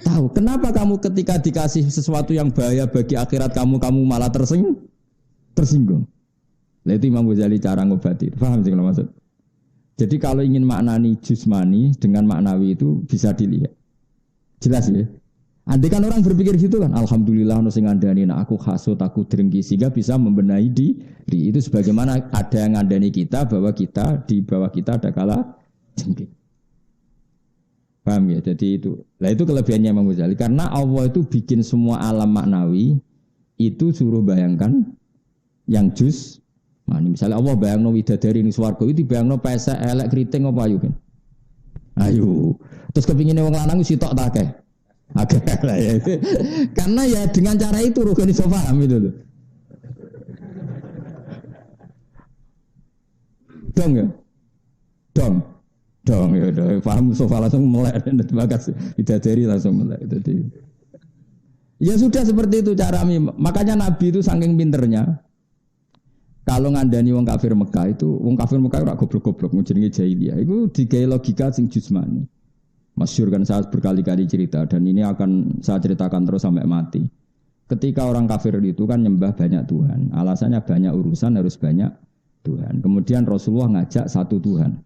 tahu. Kenapa kamu ketika dikasih sesuatu yang bahaya bagi akhirat kamu malah tersinggung? Nah itu Imam Ghazali cara ngobati. Paham sih kalau maksud? Jadi kalau ingin maknani jusmani dengan maknawi itu bisa dilihat. Jelas ya? Andai kan orang berpikir gitu kan, alhamdulillah ono sing ngandani nek aku hasut, aku drengki sehingga bisa membenahi diri. Itu sebagaimana ada yang ngandani kita bahwa kita di bawah kita ada kala jengking. Paham ya? Jadi itu. Lah itu kelebihannya Imam Ghazali karena Allah itu bikin semua alam maknawi itu suruh bayangkan yang jus. Nah, misalnya Allah bayangno widadari ning swarga itu bayangno pesek elek kriting apa ayu kan? Ayu. Terus kepingine wong lanang sitok ta akeh. Akeh lah ya. Karena ya dengan cara itu rugen iso paham itu loh. Dong ya. Dong ya udah paham sofa langsung melek dan bagas widadari langsung melek itu. Ya sudah seperti itu cara makanya Nabi itu saking pinternya. Kalau ngandani wong kafir Mekah itu, wong kafir Mekah ora goblok-goblok jenenge jahiliyah. Iku digawe logika sing jusmani. Masyhur kan saya berkali-kali cerita dan ini akan saya ceritakan terus sampai mati. Ketika orang kafir itu kan nyembah banyak Tuhan. Alasannya banyak urusan harus banyak Tuhan. Kemudian Rasulullah ngajak satu Tuhan.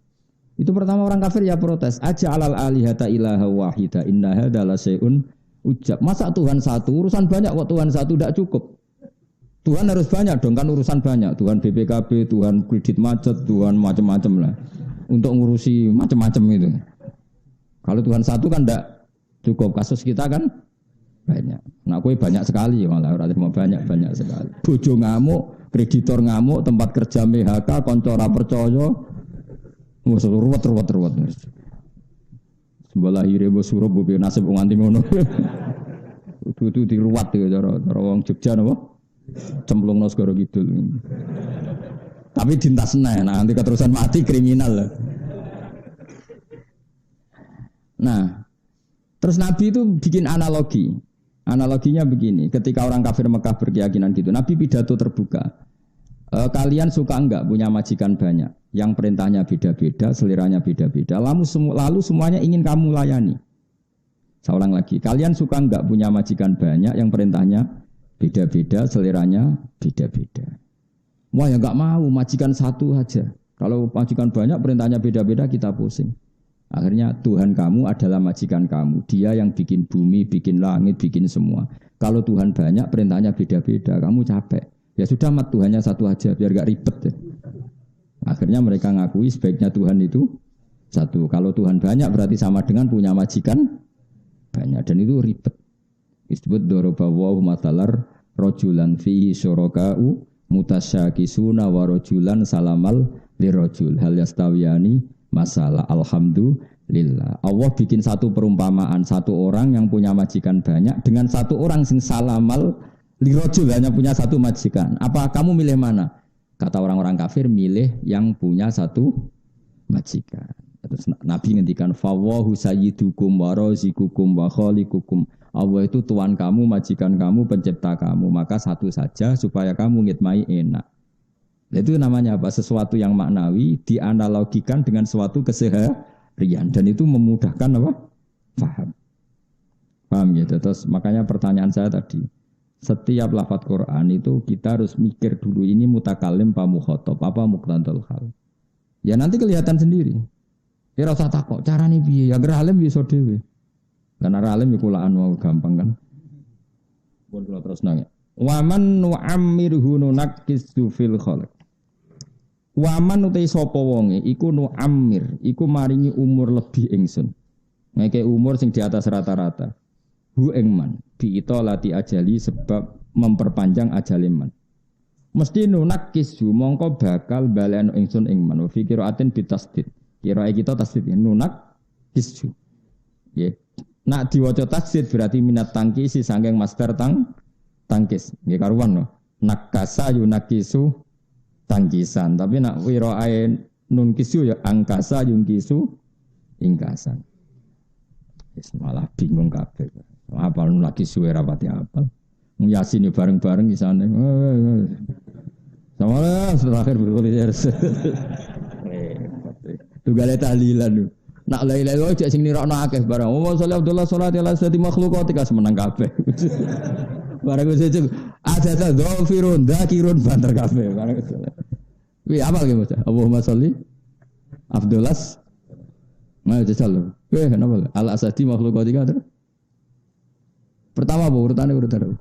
Itu pertama orang kafir ya protes. Aja alal alihata ilaha wahida inna hadza la syai'un ujab. Masa Tuhan satu, urusan banyak kok Tuhan satu tidak cukup. Tuhan harus banyak dong kan urusan banyak. Tuhan BPKB, Tuhan kredit macet, Tuhan macam-macam lah. Untuk ngurusi macam-macam itu. Kalau Tuhan satu kan tidak cukup. Kasus kita kan banyak. Nah kue banyak sekali malah orang terima banyak sekali. Bojo ngamuk, kreditor ngamuk, tempat kerja PHK, konco ora percaya. Ruwet. Sebelah ire mbok suruh mbok nasib wong nganti ngono. Kudu diruwat ya cara wong Jogja napa? Cemplungno segara kidul. Tapi dintasne, nah nanti keterusan mati kriminal. Nah, terus Nabi itu bikin analogi. Analoginya begini, ketika orang kafir Mekah berkeyakinan gitu, Nabi pidato terbuka. Kalian suka enggak punya majikan banyak, yang perintahnya beda-beda, seliranya beda-beda, lalu semuanya ingin kamu layani. Saya ulang lagi, kalian suka enggak punya majikan banyak, yang perintahnya beda-beda, seleranya beda-beda. Wah ya enggak mau, majikan satu aja. Kalau majikan banyak, perintahnya beda-beda, kita pusing. Akhirnya Tuhan kamu adalah majikan kamu. Dia yang bikin bumi, bikin langit, bikin semua. Kalau Tuhan banyak, perintahnya beda-beda, kamu capek. Ya sudah, mat Tuhannya satu aja, biar enggak ribet. Ya. Akhirnya mereka ngakui sebaiknya Tuhan itu satu. Kalau Tuhan banyak, berarti sama dengan punya majikan banyak. Dan itu ribet. Disebut dorobawahu matalar rajulan fihi syuraka'u mutasyakisuna wa rajulan salamal lirajul hal yastawiyani masalah alhamdulillah. Allah bikin satu perumpamaan satu orang yang punya majikan banyak dengan satu orang sing salamal lirajul hanya punya satu majikan. Apa kamu milih mana? Kata orang-orang kafir milih yang punya satu majikan. Terus Nabi ngendikan fawahu sayyidukum wa razikukum wa khaliqukum. Allah itu tuan kamu, majikan kamu, pencipta kamu. Maka satu saja supaya kamu ngitmai enak. Itu namanya apa? Sesuatu yang maknawi dianalogikan dengan suatu keseharian dan itu memudahkan apa? Paham. Paham gitu. Terus makanya pertanyaan saya tadi, setiap lafaz Quran itu kita harus mikir dulu ini mutakalim apa mukhatab, apa muqtadal hal. Ya nanti kelihatan sendiri. Ora usah takok, carane piye? Ya ora alim iso dhewe. Lan ora alim iku kulaan wae gampang kan. Pun kula terus nang. Wa man nu'ammirhu nunakkisu fil khalq. Wa man utai sapa wonge iku nu'ammir, iku maringi umur lebih ingsun. Ngeke umur sing di atas rata-rata. Hu ing man, biita lati ajali sebab memperpanjang ajale man. Mesti nunakkisu mongko bakal balen ingsun ing man. Fi qiraatin bitasdid. Kira kita tasdid nunak kisju. Ya. Nak diwaca tasdid berarti minat tangkisi saking master tangkis. Nggih karuan no. Nakasa yunakisu tangkisan. Tapi nak wiraae nun kisju ya angkasa yungkisu ingkasan. Wis malah bingung kabeh. Apa nun lagi suwe rapati apal. Yasin bareng-bareng di sana. Sama terakhir berkuliah. Tugale tahlilan. Nak la ilaha illallah cek sing nirokno akeh barang. Wa sallallahu Abdullah sallallahu alaihi wasallam makhluk ketika semenang kabeh. Barang wis itu ada dzafirun dzakirun banter kabeh. Barang itu. Wi apa ge Mas? Allahumma sholli Abdullah. Nah, jajal. Kenapa? Al-Asadi makhluk ketika ada. Pertama apa urutannya urutan apa?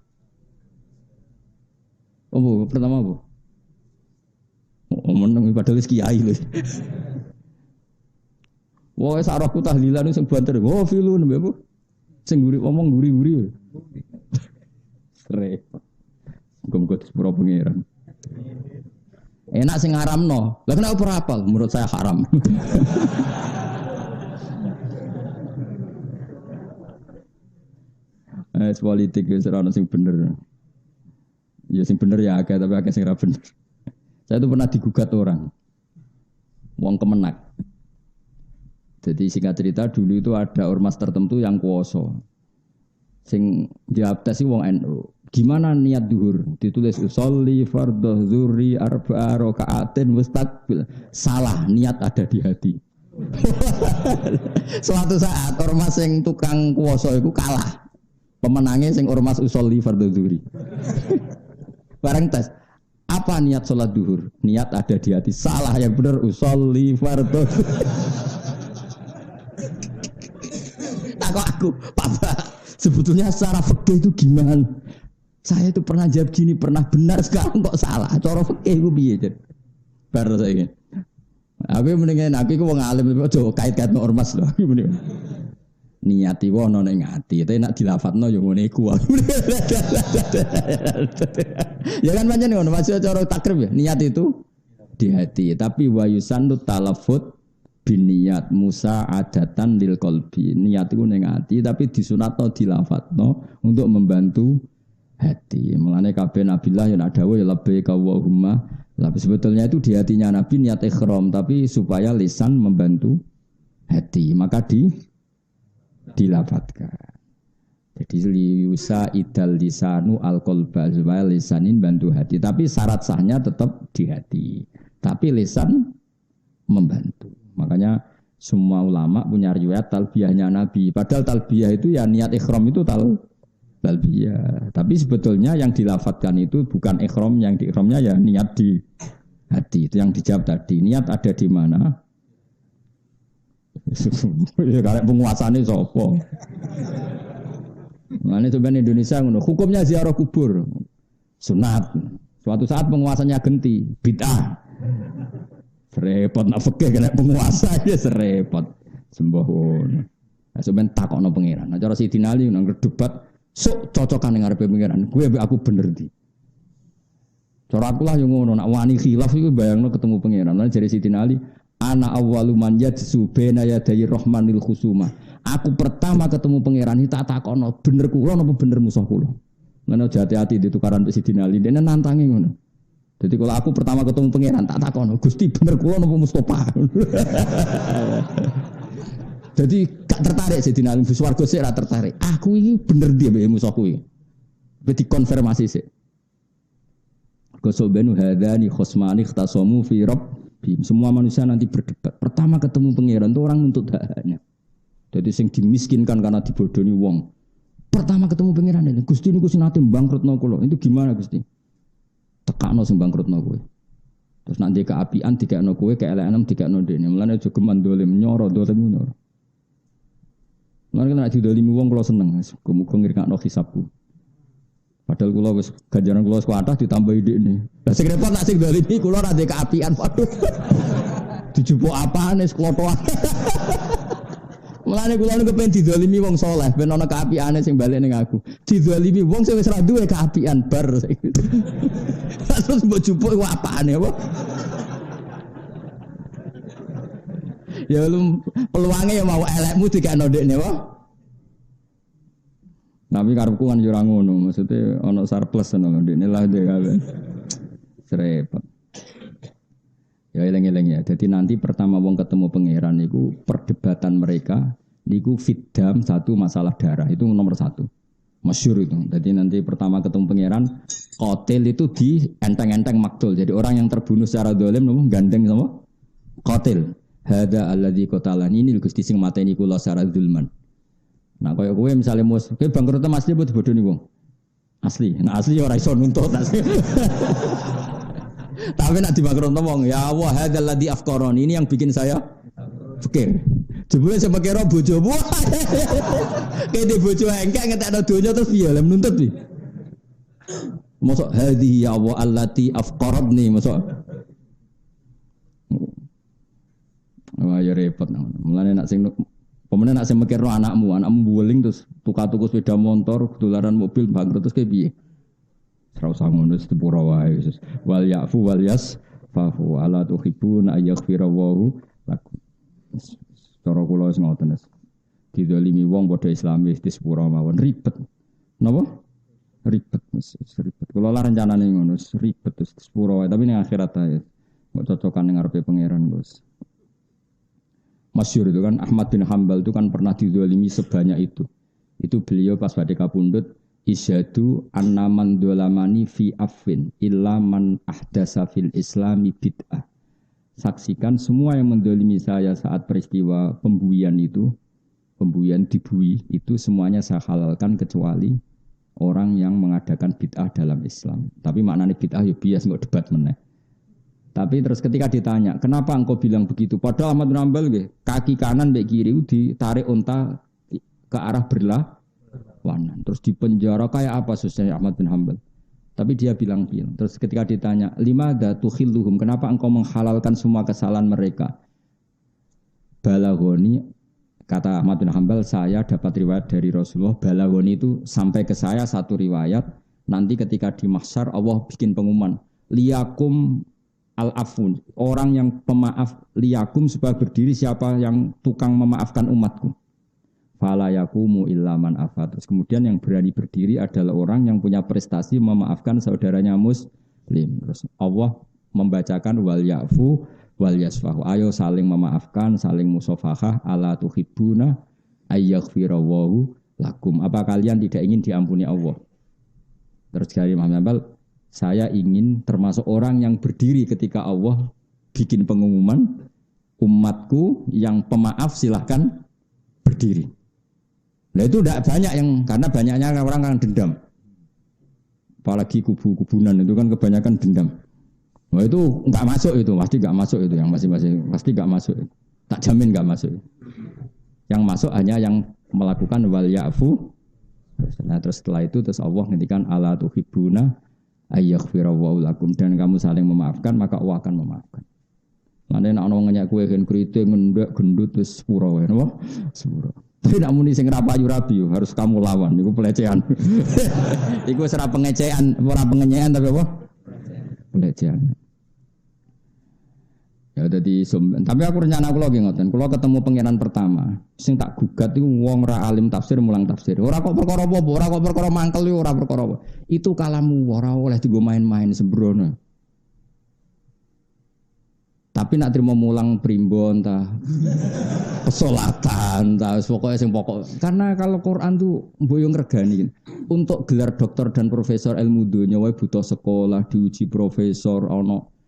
Oh, pertama apa? Oh, meneng padahal kiai lho. Wah, sarahku tahlilan sing banter. Oh, filun mbek. Sing guri ngomong guri-guri. Repot. Muga-muga sepuro pangeran. Enak sing ngaramno. Lah kenapa ora hafal? Menurut saya haram. Politik wis ora ono sing bener. Ya sing bener ya akeh tapi akeh sing ora bener. Saya itu pernah digugat orang. Wong Kemenak. Jadi singkat cerita dulu itu ada ormas tertentu yang kuoso. Sing jawab tes wong NU. Gimana niat duhur? Ditulis usolli fardhu dzuri arba'a raka'atin mustaqbil. Salah, niat ada di hati. Suatu saat ormas sing tukang kuoso itu kalah. Pemenangnya sing ormas usolli fardhu dzuri. Bareng tes. Apa niat sholat duhur? Niat ada di hati. Salah, yang benar usolli fardhu. Takut aku, Papa. Sebetulnya secara fikih itu gimana? Saya itu pernah jawab gini, pernah benar, sekarang kok salah. Cara fikih itu piye, Jen? Baru saya ingin. Aku mendingan aku wong alim aja kait-kait no ormas lho. Niati wono ning ati, tapi nak dilafatno yo ngene iku. Ya kan pancen ngono, masih cara takrib ya. Niat itu di hati, tapi wayusannu talafut biniat Musa adatan lil qalbi. Niat itu ning ati tapi disunatno dilafatno untuk membantu hati. Mulane kabeh nabilah yang ada ya labbaika Allahumma. Tapi sebetulnya itu di hatinya Nabi niat ikhram tapi supaya lisan membantu hati. Maka dilafatkan. Jadi liusa idal lisanu al-qalba supaya lisanin bantu hati. Tapi syarat sahnya tetap di hati. Tapi lisan membantu. Makanya semua ulama punya riwayat talbiyahnya Nabi. Padahal talbiyah itu ya niat ikhram itu talbiyah. Tapi sebetulnya yang dilafatkan itu bukan ikhram, yang di ikhramnya ya niat di hati. Itu yang dijawab tadi. Niat ada di mana? Ya karek penguasane sapa? Mane coba Indonesia ngono. Hukumnya ziarah kubur. Sunat. Suatu saat penguasanya genti, bid'ah. Repot nak fikih kena penguasa ya serepot. Sembahun. Nah, sampeyan takokno pangeran. Nah cara Sidin Ali nang debat Sok cocokan ning ngarepe pangeran. Gue aku bener di. Cara aku lah yang ngono, nak wani khilaf iku bayangno ketemu pangeran. Lan jare Sidin Ali, ana awwalu man yadsu baina yaday rahmanil khusuma. Aku pertama ketemu pangeran iki tak takono, bener kula napa bener musuh kula. Ngono hati-hati ditukaran mbek Sidin Ali, dene nantangi ngono. Jadi kalau aku pertama ketemu pangeran tak takono, Gusti bener kula napa Mustofa. Jadi gak tertarik Sidin Ali, swarga sik ora tertarik. Aku iki bener dia mbek musuhku iki. Wis dikonfirmasi sik. Gosobenu hadani khosmani ikhtasamu fi rabbihim. Semua manusia nanti berdebat. Pertama ketemu pangeran itu orang nuntut haknya. Jadi sing dimiskinkan karena dibodohi wong. Pertama ketemu pangeran ini, Gusti niku sinate bangkrutno kula. Itu gimana Gusti? Tekakno sing bangkrutno kowe. Terus nanti keapian dikekno kowe, keelekan dikekno dene. Mulane aja geman dolim nyoro. Mulane nek didolimi wong kula seneng. Muga-muga ngirkakno hisabku. Padahal kula wis ganjaran kula kuatah ditambahi dhekne. Lah sing repot nak sing dolimi kula ra ndek keapian waduh. Dijupuk apane seklotoan. Mulane kula niku pengen didolimi wong saleh, ben ana keapiane sing balik ning aku. Didolimi wong sing wis ra duwe keapian bar. Terus mbok jupuk iku apane apa? Ya lu peluange ya mau elekmu dikekno ndekne wae. Tapi karepku kan yo ora ngono, maksudnya ana surplus ngono ndekne lah dhe kabeh. Serepet. Ya eling-eling ya. Jadi nanti pertama wong ketemu pangeran niku perdebatan mereka niku fitdam satu masalah darah itu nomor satu. Masyhur itu. Jadi nanti pertama ketemu pangeran qatil itu di enteng-enteng maktul. Jadi orang yang terbunuh secara zalim nopo gandeng sama qatil. Hada alladzi qatalani ini Gusti sing mateni kula secara zulman. Nah kaya kowe misale mus, kowe bangkrut asli apa dibodohi wong? Asli. Nah asli ora iso nuntut asli. Tapi nak dibangkrut wong, ya Allah hadzal ladzi afqarani ini yang bikin saya fikir. Jebule sing mikir bojomu. Kene bojo engkek ngetekno donya terus piye lem nuntut iki. Mosok hadhihi ya Allah allati afqaradni mosok. Wah ya repot. Mulane nak sing pemenang nak mikirno anakmu buweling terus tuku sepeda motor, dolaran mobil bangkrut terus kayak piye? Ora usah ngono sepura wae Yesus. Wal yafu wal yasfahu ala tuhibuna ayaghfira Allahu lakum. Cara kula wis ngoten wis. Didolimi wong padha Islamis di sepura mawon ribet. Napa? Ribet ribet. Kula lah rencanane ngono, ribet terus sepura wae tapi ning akhirat ae. Kok cocokan ning ngarepe pangeran, Bos. Masyhur itu kan Ahmad bin Hanbal itu kan pernah dizalimi sebanyak itu. Itu beliau pas badhe kapundhut isyadu annaman dolamani fi affin illa man ahdasa fil islami bid'ah. Saksikan semua yang mendolimi saya saat peristiwa pembuian itu, pembuian dibui itu semuanya saya halalkan kecuali orang yang mengadakan bid'ah dalam Islam. Tapi maknanya bid'ah ya bias enggak debat meneh. Tapi terus ketika ditanya, kenapa engkau bilang begitu? Padahal Ahmad bin Hanbal kaki kanan mbek kiri ditarik unta ke arah berlawanan. Terus dipenjara kayak apa susahnya Ahmad bin Hanbal? Tapi dia bilang. Terus ketika ditanya, limadza tukhilluhum? Kenapa engkau menghalalkan semua kesalahan mereka? Balaghoni, kata Ahmad bin Hanbal, saya dapat riwayat dari Rasulullah. Balaghoni itu sampai ke saya satu riwayat. Nanti ketika di mahsyar Allah bikin pengumuman, liyakum al-afun, orang yang pemaaf liyakum supaya berdiri siapa yang tukang memaafkan umatku. Fala yaqumu illa man afa. Terus kemudian yang berani berdiri adalah orang yang punya prestasi memaafkan saudaranya muslim. Terus Allah membacakan wal yafu wal yasfahu. Ayo saling memaafkan, saling musafahah, ala tuhibbuna ayyaghfirallahu lakum. Apa kalian tidak ingin diampuni Allah? Terus dari Imam Hanbal, saya ingin termasuk orang yang berdiri ketika Allah bikin pengumuman umatku yang pemaaf silahkan berdiri. Nah itu tidak banyak yang karena banyaknya orang kan dendam. Apalagi kubu-kubunan itu kan kebanyakan dendam. Nah itu enggak masuk itu, pasti enggak masuk itu yang masing-masing pasti enggak masuk. Tak jamin enggak masuk. Yang masuk hanya yang melakukan wal ya'fu. Nah terus setelah itu terus Allah ngendikan ala tuhibbuna ayyaghfirallahu lakum, dan kamu saling memaafkan maka Allah akan memaafkan. Lan nek ana wong ngenyak kowe gen kriting ngendhek gendut wis sepuro wae napa? Sepuro. Tapi nak muni sing rapayu rabi harus kamu lawan. Iku pelecehan. Iku ora pengecehan, ora pengenyean tapi apa? Pelecehan. Ya dadi tapi aku rencana kula nggih ngoten. Kula ketemu pangeran pertama, sing tak gugat iku wong ra alim tafsir mulang tafsir. Ora kok perkara apa, ora kok perkara mangkel ora perkara apa. Itu kalamu ora oleh digo main-main sembrono. Tapi nak terima mulang primbon ta. Pesolatan ta, pokoknya sing pokok. Karena kalau Quran tuh mboyo ngregani. Untuk gelar doktor dan profesor ilmu dunya wae butuh sekolah, diuji profesor ono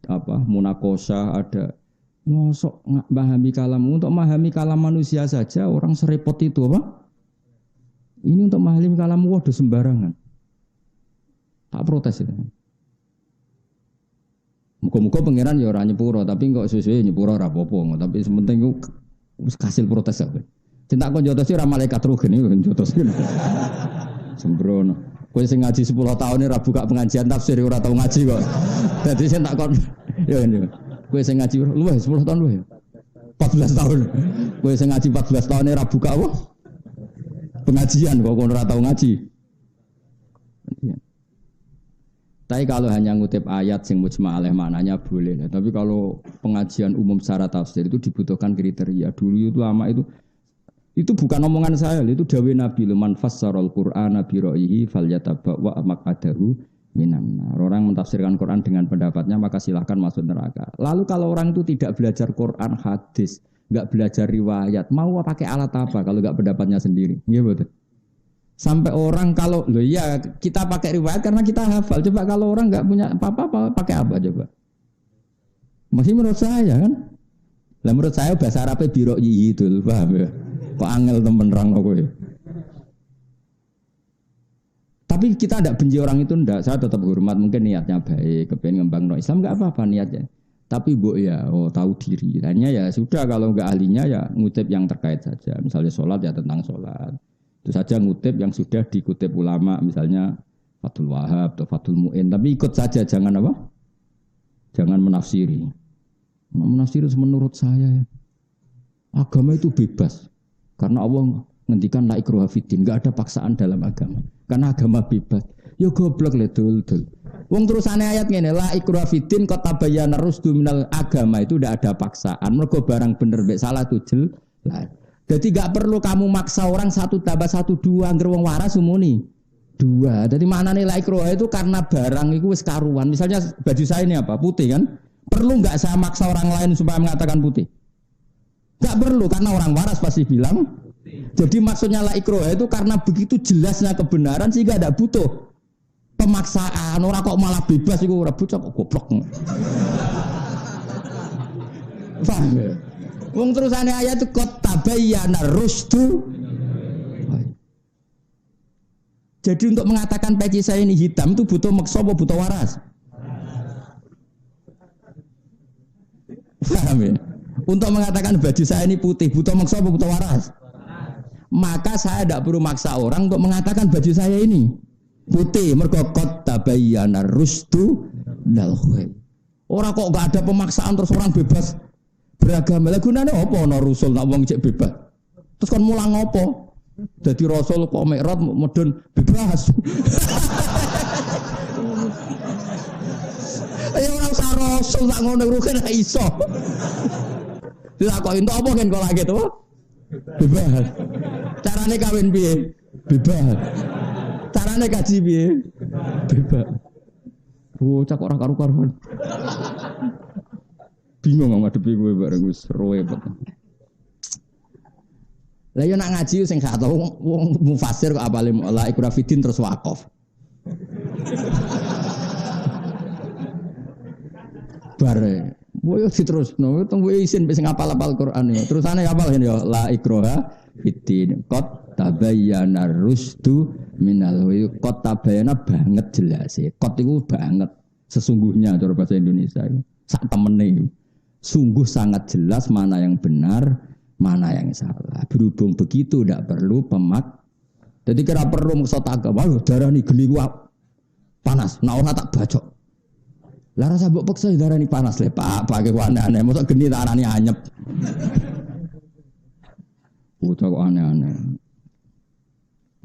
apa munakosah ada mosok memahami kalam untuk memahami kalam manusia saja orang serepot itu apa ini untuk memahami kalam waduh sembarangan tak protes itu muka-muka pangeran ya ora nyepuro tapi kok suwe-suwe nyepuro ora apa-apa tapi sementing ku kasil protes apa cinta kon jotosi ora malaikat rugen iki jotosi sembrono. Kowe sing ngaji 10 tahun ora buka pengajian tafsir ora tau ngaji kok. Dadi sing tak kon ya ini. Kowe sing ngaji luwih 10 tahun luwih. 14 tahun. Kowe sing ngaji 14 tahun ora buka apa? Pengajian kok ora tau ngaji. Tapi kalau hanya ngutip ayat sing mujma' alaih maknanya boleh. Tapi kalau pengajian umum secara tafsir itu dibutuhkan kriteria. Dulu itu lama itu bukan omongan saya, itu dawuh Nabi man fassarul Qur'ana bi ra'yihi falyatabawwa maq'adahu minan nar. Orang mentafsirkan Quran dengan pendapatnya maka silahkan masuk neraka. Lalu kalau orang itu tidak belajar Quran hadis, enggak belajar riwayat, mau pakai alat apa kalau enggak pendapatnya sendiri? Iya betul. Sampai orang kalau loh iya kita pakai riwayat karena kita hafal. Coba kalau orang enggak punya apa-apa pakai apa coba? Masih menurut saya kan? Lah menurut saya bahasa Arabnya bi ra'yihi itu, paham ya? Kok angel temen rang kowe. Tapi kita tidak benci orang itu ndak. Saya tetap hormat mungkin niatnya baik, kepengen ngembangno Islam enggak apa-apa niatnya. Tapi mbok ya tahu diri. Hanya ya sudah kalau enggak ahlinya ya ngutip yang terkait saja. Misalnya sholat ya tentang sholat. Itu saja ngutip yang sudah dikutip ulama misalnya Fathul Wahab atau Fathul Mu'in. Tapi ikut saja jangan apa? Jangan menafsiri. Menafsiri menurut saya ya. Agama itu bebas. Karena Allah ngendikan la ikraha fiddin, enggak ada paksaan dalam agama. Karena agama bebas. Ya goblok le dul. Wong terusane ayat ngene, la ikraha fiddin qad tabayyana rusdu minal agama itu ndak ada paksaan. Mergo barang bener mek salah itu jelas. Jadi enggak perlu kamu maksa orang 1 tambah 1 2 angger wong waras umuni. 2. Jadi maknane la ikraha itu karena barang itu wis karuan. Misalnya baju saya ini apa? Putih kan? Perlu enggak saya maksa orang lain supaya mengatakan putih? Enggak perlu karena orang waras pasti bilang. Jadi maksudnya la ikraha itu karena begitu jelasnya kebenaran sehingga tidak butuh pemaksaan. Orang kok malah bebas iku ora bocah kok goblok. Paham ya? Wong terusane ayat itu qad tabayyana rusdu. Jadi untuk mengatakan peci saya ini hitam itu butuh maksa apa butuh waras? Paham ya? Untuk mengatakan baju saya ini putih, butuh maksa apa butuh waras? Maka saya tidak perlu maksa orang untuk mengatakan baju saya ini putih. Mergo qad tabayyana rusdu minal ghayy. Orang kok enggak ada pemaksaan terus orang bebas beragama. Lah gunane apa ana rasul nak wong cek bebas? Terus kon mulang apa? Dadi rasul kok mikrot medun bebas. Ayo ora usah rasul tak ngono rugen iso. Dilakoki entuk apa kan kok lagi to? Bebas. Carane kawin piye? Bebas. Carane kaji piye? Bebas. Cak ora karu-karuan. Bingung ngadepi kowe bareng wis repot. Lah yo nak ngaji sing gak tau wong mufasir kok apale la ikrah fiddin terus wakaf. Bare boyo diterusno tunggu isin wis ngapal-apal Quran ya. Terusane apal ya la ikraha fiddin qad tabayyana rusdu minal ghayy. Qad tabayyana banget jelas e. Qad iku banget sesungguhnya cara bahasa Indonesia itu. Sak temene sungguh sangat jelas mana yang benar, mana yang salah. Berhubung begitu tidak perlu Jadi kira perlu maksud agama, darah ini geli panas, nah orang tak bacok. Lah rasa mbok peksa darah ini panas le Pak, pakai aneh-aneh, mosok geni tak arani anyep. Udah kok aneh-aneh.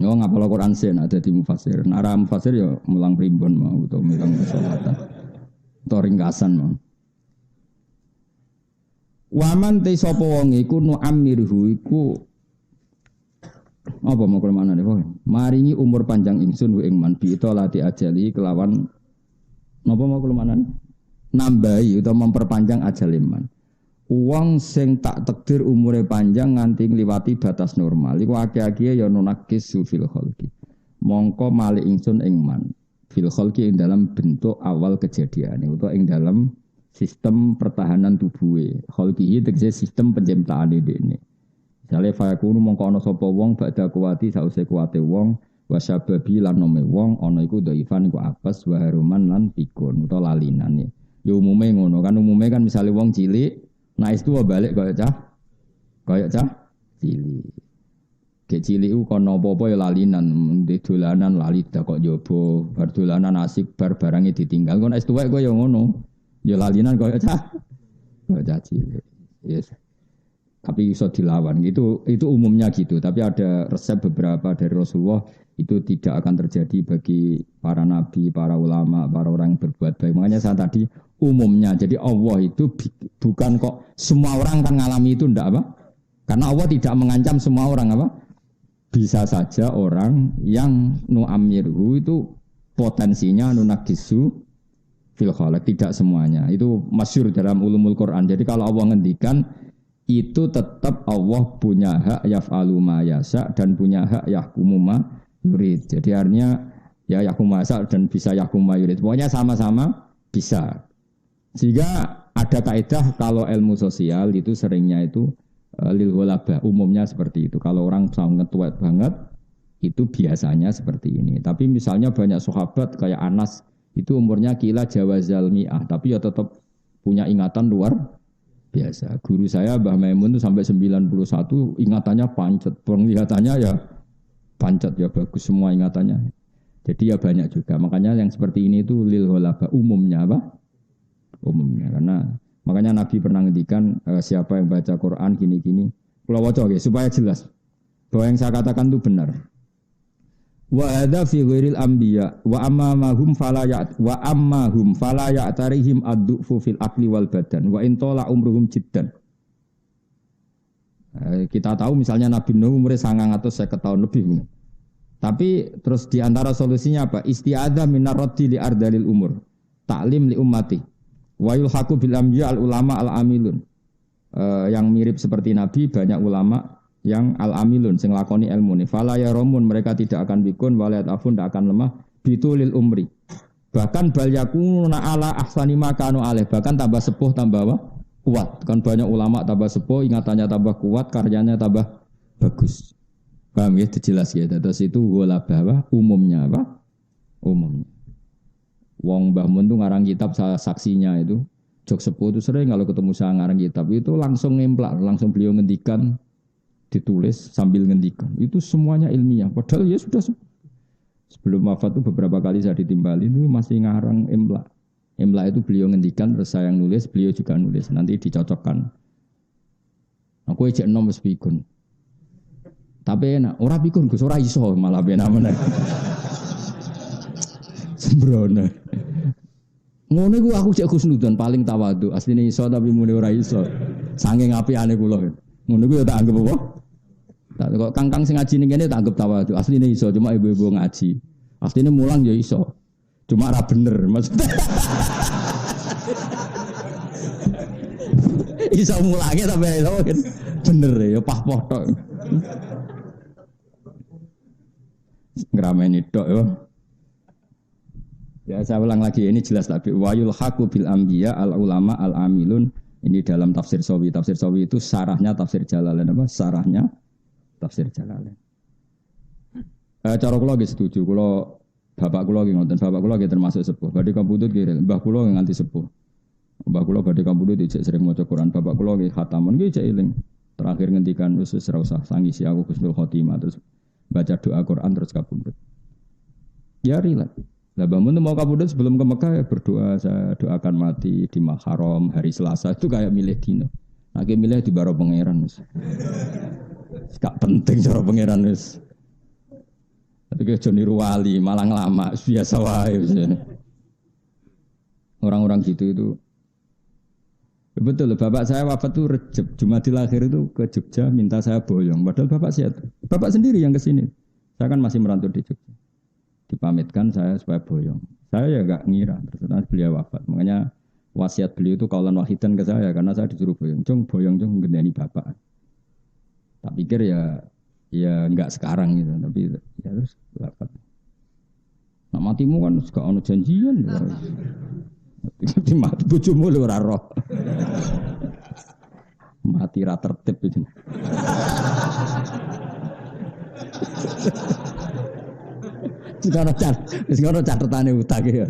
Yo ngapal Quran sen ada di mufasir. Nara mufasir ya mulang primbon mau utawa mulang sholatan. Utawa ringkasan mau. Waman te sapa wong iku nu amirhu iku apa mau kemana nih? Maringi umur panjang ingsun ing man bi lati ajali kelawan napa mau kemana? Nambahi utawa memperpanjang ajal iman. Wong sing tak takdir umure panjang nganti ngliwati batas normal iku akeh-akeh ya nunakis fil khalqi. Mongko malih ingsun ing man fil khalqi ing dalam bentuk awal kejadian utawa ing dalam sistem pertahanan tubuhe. Khalqi tegese sistem penciptaane dene. Misale fayakunu mongko ana sapa wong badha kuwati sause kuwate wong wasababi lan nome wong ana iku dhaifan iku apes wa haruman lan pikun utawa lalinane. Ya umume ngono kan umume kan misale wong cilik nah itu balik kaya cah cilik. Kayak cilik ku kono apa-apa ya lalinan, di dolanan lali kok njaba, bar dolanan asik bar barange ditinggal. Kon es tuwek kok ya ngono. Ya lalinan kaya cah cilik. Yes. Tapi iso dilawan. Itu umumnya gitu, tapi ada resep beberapa dari Rasulullah itu tidak akan terjadi bagi para nabi, para ulama, para orang yang berbuat baik. Makanya saya tadi umumnya. Jadi Allah itu bukan kok semua orang kan ngalami itu ndak apa? Karena Allah tidak mengancam semua orang apa? Bisa saja orang yang nu'amirhu itu potensinya nunagisu fil khalaq, tidak semuanya. Itu masyhur dalam ulumul Quran. Jadi kalau Allah ngendikan itu tetap Allah punya hak yaf'alu ma yasha dan punya hak yahkumu ma yurid. Jadi artinya ya yahkumu ma yasha dan bisa yahkumu ma yurid. Pokoknya sama-sama bisa. Sehingga ada kaidah kalau ilmu sosial itu seringnya itu lil ghalabah, umumnya seperti itu. Kalau orang sangat tua banget itu biasanya seperti ini. Tapi misalnya banyak sahabat kayak Anas itu umurnya kila jawazal mi'ah, tapi ya tetap punya ingatan luar biasa. Guru saya Mbah Maimun itu sampai 91 ingatannya pancet, penglihatannya ya pancet ya bagus semua ingatannya. Jadi ya banyak juga. Makanya yang seperti ini itu lil ghalabah umumnya apa? Umumnya karena makanya Nabi pernah ngendikan siapa yang baca Quran gini-gini kula waca nggih supaya jelas bahwa yang saya katakan itu benar. Wa hadza fi ghairil anbiya wa ammahum fala ya'tarihim ad-du'fu fil aqli wal badan wa in tala umruhum jiddan. Kita tahu misalnya Nabi Nuh umurnya 950 tahun lebih. Tapi terus di antara solusinya apa? Isti'adzah minar raddi li ardalil umur. Ta'lim li ummati. Wa yulhaqu bil anbiya al ulama al amilun. Yang mirip seperti Nabi banyak ulama yang al amilun sing lakoni ilmu ni. Fala yarumun mereka tidak akan bikun walayat afun tidak akan lemah bitulil umri. Bahkan bal yakuna ala ahsani ma kanu alaih. Bahkan tambah sepuh tambah apa? Kuat. Kan banyak ulama tambah sepuh, ingatannya tambah kuat, karyanya tambah bagus. Paham ya? Jelas ya. Terus itu ghalabah apa? Umumnya apa? Umumnya. Wong Mbah Mun tuh ngarang kitab saksinya itu Jok Sepuh itu sering kalau ketemu saya ngarang kitab itu langsung ngemplak, langsung beliau ngendikan ditulis sambil ngendikan. Itu semuanya ilmiah. Padahal ya sudah sebelum wafat itu beberapa kali saya ditimbali itu masih ngarang emplak. Emplak itu beliau ngendikan terus saya yang nulis, beliau juga nulis. Nanti dicocokkan. Aku ejek nom wis pikun. Tapi enak, ora pikun Gus ora iso malah benak meneh. Sembrono. Ngono iku aku cek khusnudon paling tawadhu. Asline iso tapi muni ora iso. Saking apiane kula. Ngono iku ya tak anggap apa? Tak kok kangkang sing ngaji ning kene tak anggap tawadhu. Asline iso cuma ibu-ibu ngaji. Asline mulang ya iso. Cuma ora bener maksudnya. Iso mulange tapi iso bener ya pah-poh tok. Ngrameni tok ya. Ya saya ulang lagi ini jelas tapi wayul haqu bil anbiya al ulama al amilun ini dalam tafsir Sawi. Tafsir Sawi itu sarahnya tafsir Jalalain apa? Sarahnya tafsir Jalalain. Cara kula nggih setuju. Kula bapak kula nggih ngoten, bapak kula nggih termasuk sepuh. Badhe kampundhut nggih, mbah kula nganti sepuh. Mbah kula badhe kampundhut dicek sering maca Quran. Bapak kula nggih khataman nggih cek eling. Terakhir ngendikan wis ora usah sangisi aku husnul khotimah terus baca doa Quran terus kapundhut. Ya rileks. Lah bangun mau kabudut sebelum ke Mekah ya berdoa saya doakan mati di Haram hari Selasa itu kayak milih dino. Nah, milih di baro pangeran. Gak penting cara pangeran wis. Tapi ke niru wali, malah lama biasa wae. Orang-orang gitu itu betul, bapak saya wafat tuh Rejab, Jumadil Akhir itu ke Jogja minta saya boyong. Padahal bapak sehat. Bapak sendiri yang kesini. Saya kan masih merantau di Jogja. Dipamitkan saya supaya boyong. Saya ya gak ngira, terus beliau wafat. Makanya wasiat beliau itu kaulan wahidan ke saya karena saya disuruh boyong. Boyong gendani bapak. Tak pikir ya enggak sekarang gitu, tapi ya terus wafat. Nak matimu kan gak ono janjian. Mati bojomu lho ora roh. Mati ra tertib itu. Sekarang catetane utang ya.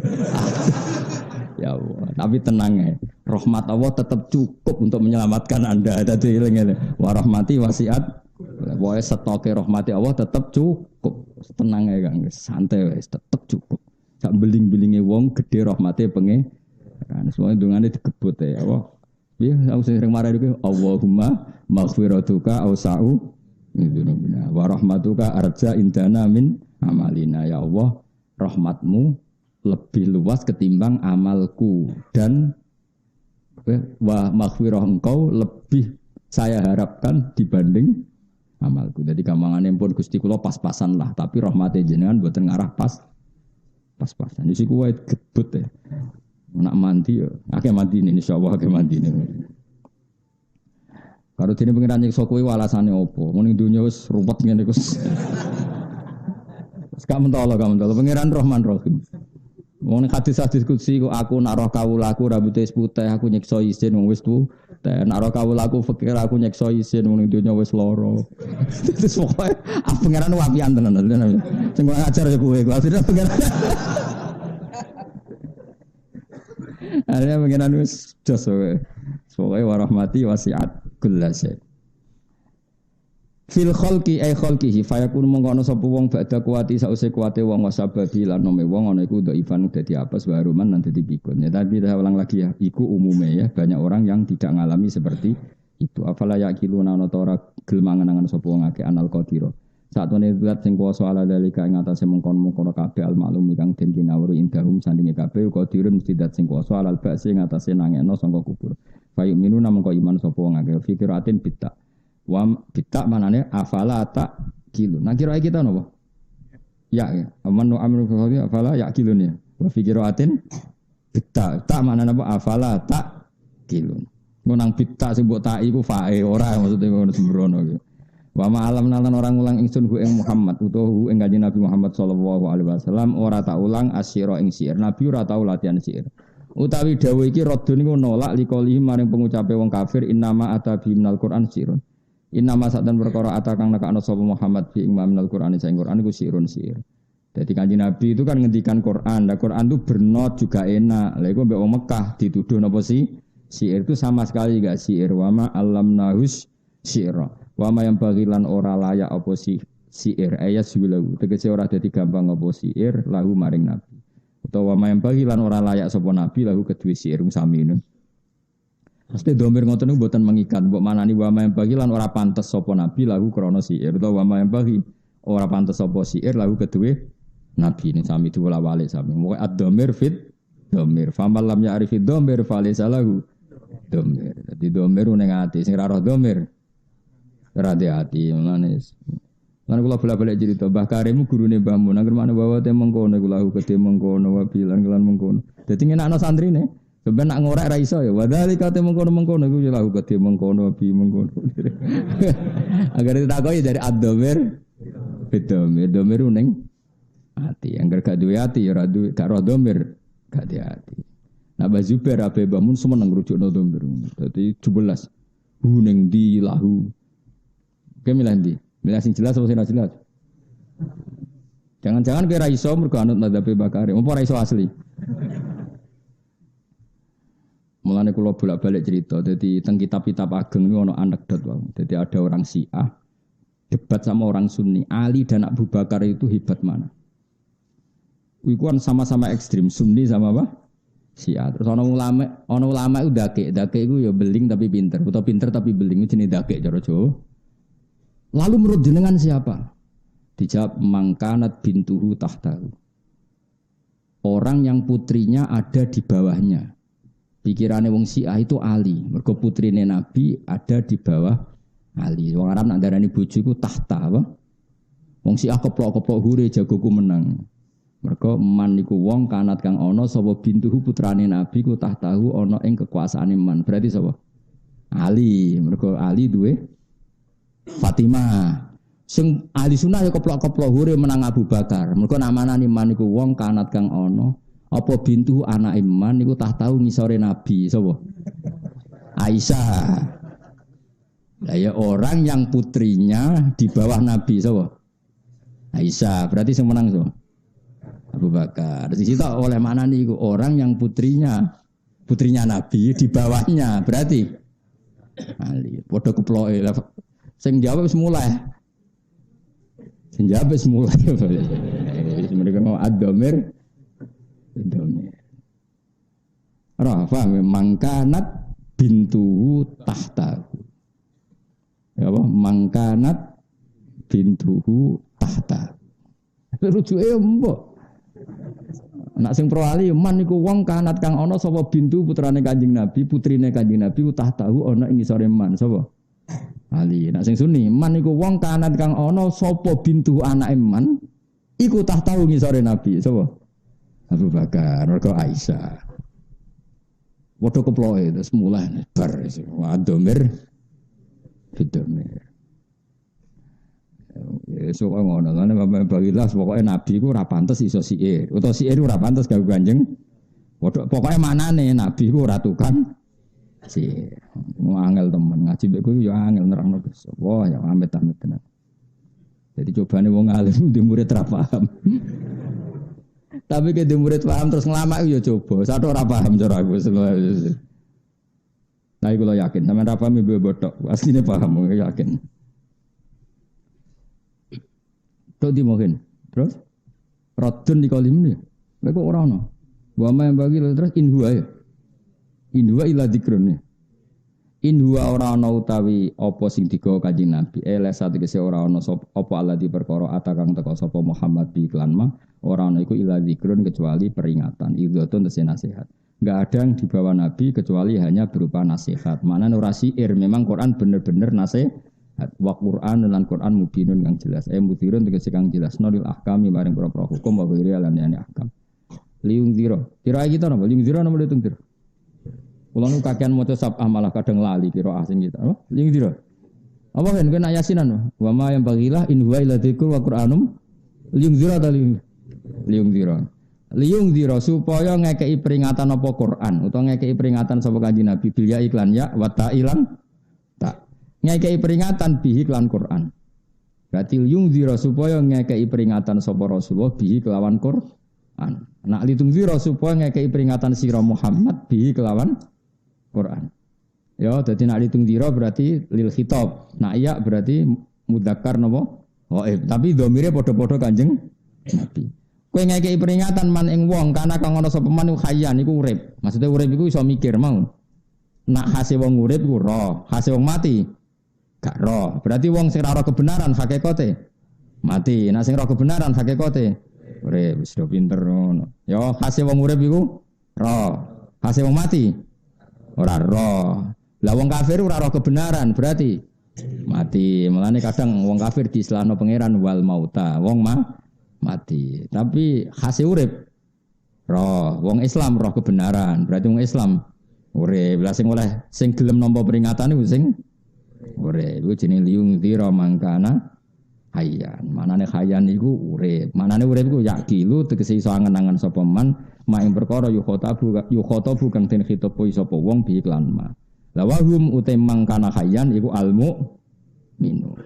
Ya Allah, tapi tenang ya. Rahmat Allah tetap cukup untuk menyelamatkan Anda. Dadi eling-eling. Wa rahmati wasiat. Pokoke stoke rahmati Allah tetap cukup. Tenang ya Kang, santai wis tetap cukup. Sak beling-belinge wong gede rahmate pengen. Kan semuanya dungane digebut ya Allah. Piye aku sering marah iki Allahumma maghfiratuka ausa'u mindzunubina wa rahmatuka arja indana min amalina ya Allah rahmatmu lebih luas ketimbang amalku dan wa maghfirah engkau lebih saya harapkan dibanding amalku. Jadi gampangane pun Gusti kula pas-pasan lah tapi rahmate jenengan mboten ngarah pas-pasan. Wis iku wae gebut ya. Nak mandi ya, akeh mandi ini insyaallah akeh mandi ini. Karo dene pengiran nyiksa kowe alasane opo? Muni dunya wis ruwet ngene iku. Wis gak mentolo pengiran Rahman Rahim. Wong hadis-hadis kutsi ku aku nak roh kawulaku rambute wis putih aku nyiksa isin wong wis putih. Nak roh kawulaku fikir aku nyiksa isin wong dunya wis lara. Terus pokoke pengiran wapian tenan. Sing ngajar ya kowe akhirnya pengiran. Akhirnya pengiran wis jos wae. Pokoke warahmati wasiat kullasy. Fil khalqi ay khalqihi fayakun mongko ana sapa wong badha kuwati sause kuwate wong wasababi lan nome wong ana iku dhaifan dadi apes waruman lan dadi pikun. Ya tapi saya ulang lagi ya, iku umume ya banyak orang yang tidak ngalami seperti itu. Afala yaqiluna ana ta ora gelem mangan-mangan sapa wong akeh anal qadira. Satune zat sing kuwasa ala dalika ing atase mengkon-mengkon kabeh al maklum kang den kinawuri indahum sandinge kabeh qadirun mesti zat sing kuwasa alal ba'si ing atase nangekno sangka kubur. Fayu minuna mengko iman sapa wong akeh fikiratin bitta. Wa bitta manane afala ta kilu. Nah kira kita napa? Ya ya. Amanu amru fi afala ya kilun ya. Wa fikiratin bitta. Ta manane apa? Afala ta kilun. Nang bitta sing mbok tak iku fae ora maksude ngono sembrono iki. Wa ma'alam nalan orang ulang ingsun hu ing Muhammad utawa hu ing Kanjeng Nabi Muhammad sallallahu alaihi wasallam ora tak ulang asyira ing syair. Nabi ora tau latihan syair. Utawi dawuh iki radun niku nolak likoli maring pengucape wong kafir innama atabi minal Qur'an sirun. Innama satan perkara atakang nekakno sapa Muhammad fi ing minal Qur'an sing Qur'an iku sirun syair. Jadi Kanjeng Nabi itu kan ngendikan Qur'an. Nah Qur'an itu bernot juga enak. Lah iku mbek wong Mekah dituduh napa sih? Syair itu sama sekali enggak syair. Wa ma allamnahus syi'ra. Wa ma yang bagilan ora layak apa syair ayat suwilahu. Tegese ora dadi gampang apa syair lahu maring Nabi. Utawa wa ma yang bagilan ora layak sapa Nabi lahu kedue syair sami ngono. Mesti domir ngoten niku mboten mengikat. Mbok manani wa ma yang bagilan ora pantes sapa Nabi lahu krana syair. Utawa wa ma yang bagi ora pantes sapa syair lahu kedue Nabi ini sami diwolak-walik sami. Moga ad-dhamir fit dhamir. Famal lam ya'rifid dhamir falaysa lahu dhamir. Dadi dhamir ning ati sing ora roh dhamir. Hati-hati manis. Lan kula bola-balik cerita Mbah Karim gurune Mbah Mun nang mana bawa te mengkono iku lahu gede mengkono wa bilan kelan mengkono. Dadi ngenakno santrine. Sampeyan nak ngorek ra iso ya. Wadali kate mengkono-mengkono iku ya lahu gede mengkono bi mengkono. Agar ditakoki dari ad-dhamir bidhamir dhamir ning ati. Angger gak duwe ati ya ora duwe gak roh dhamir gak hati. Nah Mbah Zubair ape Mbah Mun seneng ngrujukno dhamir. Dadi 17 ning di lahu. Oke milih ndi? Milih sing jelas apa sing ora jelas? Jangan-jangan kira iso mergo anut madzhab Bakari, apa ora iso asli. Mulane kula bolak-balik cerita, dadi teng kitab-kitab ageng niku ana anekdot wae. Dadi ada orang Syiah debat sama orang Sunni, Ali dan Abu Bakar itu hebat mana? Iku kan sama-sama ekstrim, Sunni sama apa? Syiah. Terus ana ulama itu dake iku ya beling tapi pinter, utawa pinter tapi beling itu jenenge dake cara Jawa. Lalu menurut jenengan siapa? Dijawab mangkanat bintuhu tahtahu. Orang yang putrinya ada di bawahnya. Pikirannya wong Syiah itu Ali. Mergo putrine Nabi ada di bawah Ali. Wong Arab nak darani bojo iku tahta apa? Wong Syiah keplok-keplok hure jagoku menang. Mergo man niku wong kanat kang ana sapa bintuhu putrane Nabi ku tahtahu ana ing kekuasaane man. Berarti sapa? Ali. Mergo Ali duwe Fatimah. Sing ahli sunnah ya keplok-keplok hure menang Abu Bakar. Mergo namanane man niku wong kanat kang ana apa bintu anak iman niku tah tahu ngisore Nabi sapa? Aisyah. Lah ya orang yang putrinya di bawah Nabi sapa? Aisyah. Berarti sing menang sapa? Abu Bakar. Di situ oleh mana niku orang yang putrinya Nabi di bawahnya berarti Ali. Padha keploke. Sing jawab wis mulai. Sing jawab wis mulai. Mereka mau ad-dhamir Rafa mangkanat bintuhu tahtahu. Ya apa? Mangkanat bintuhu tahtahu. Rujuke mbok. Nak sing pro ali man niku wong kanat kang ana sapa bintu putrane Kanjeng Nabi, putrine Kanjeng Nabi tahtahu ana ing ngisore man sapa? Ali. Nak sing sunni man niku wong kanat kang ana sapa bintu anake man iku tahtahu ngisore Nabi sapa? Abu Bakar, mergo Aisyah. Padha keploke terus mulai bar wadomir bidomir. Esuk ngono, lan bagilah pokoke Nabi ku ora pantes iso siir. Utawa siir ora pantes kanggo Kanjeng. Pokoke manane Nabi ku ora tukang siir. Mau angel temen ngaji mbek ku ya angel nerangno Gus. Wah, ya amit-amit tenan. Jadi cobane wong alim di murid ra paham. Tapi ke murid paham terus ngelama ya coba. Satu ora paham cara aku. Nah iku lo yakin sampean ra paham ibu botok. Asline paham yakin. Tok di mungkin. Terus radun di kalim ni. Lha kok ora ono. Wa ma yang bagi terus inhuwa ya. Inhuwa ila dzikrun ya. Inhuwa ora ana utawi apa sing digawa Kanjeng Nabi. Lesa tegese ora ana apa alladzi perkara atakang teka sapa Muhammad bi iklan ma ora ana iku ila dzikrun kecuali peringatan. Idzatun tese nasihat. Enggak ada yang dibawa Nabi kecuali hanya berupa nasihat. Maknane ora syair, memang Quran bener-bener nasihat. Wa Quran lan Quran mubinun kang jelas. Mudirun tegese kang jelas nolil ahkami maring propro hukum wa ghairi lan ahkam. Liung zira. Kira kita napa? Liung zira napa liung zira? Kula nu kakean maca sabah malah kadang lali kira asing kita. Oh, liung zira. Apa kan kena yasinan? Wa ma yang bagilah in huwa illa dzikrun wa Qur'anum liung zira ta liung zira. Liung zira supaya ngekeki peringatan apa Quran utawa ngekeki peringatan sapa Kanjeng Nabi bil ya iklan ya wa ta'ilan tak. Ngekeki peringatan bihi kelawan Quran. Berarti liung zira supaya ngekeki peringatan sapa Rasulullah bihi kelawan Quran. Nak litung zira supaya ngekeki peringatan sira Muhammad bihi kelawan Quran. Ya, dadi nak litung zira berarti lil khitab. Nak iya berarti mudzakkar napa? Ghaib. Tapi dhamire padha-padha Kanjeng Nabi. Kowe ngekeki peringatan man ing wong kana kang ana sapa man khayyan iku urip. Maksudnya urip iku iso mikir mau. Nak hase wong urip iku roh, hase wong mati gak roh. Berarti wong sing ora kebenaran hakikate mati. Nak sing ora kebenaran hakikate urip. Wis do pinter ngono. Ya hase wong urip iku roh, hase wong mati ora roh. Lah wong kafir ora roh kebenaran berarti mati. Mulane kadang wong kafir diistilahno pangeran wal mauta, wong mati. Tapi hasil urip roh, wong Islam roh kebenaran. Berarti wong Islam urip. Lah sing oleh sing gelem nampa peringatan iku sing urip. Iku jenenge liung dzira mangkana hayyan. Manane hayyan iku urip. Manane urip iku yakilu tegese iso angen-angen sapa man maing perkara yukhatabu kang den khitabu sapa wong bi iklan ma. La wahum utemang kana hayyan iku almu minu.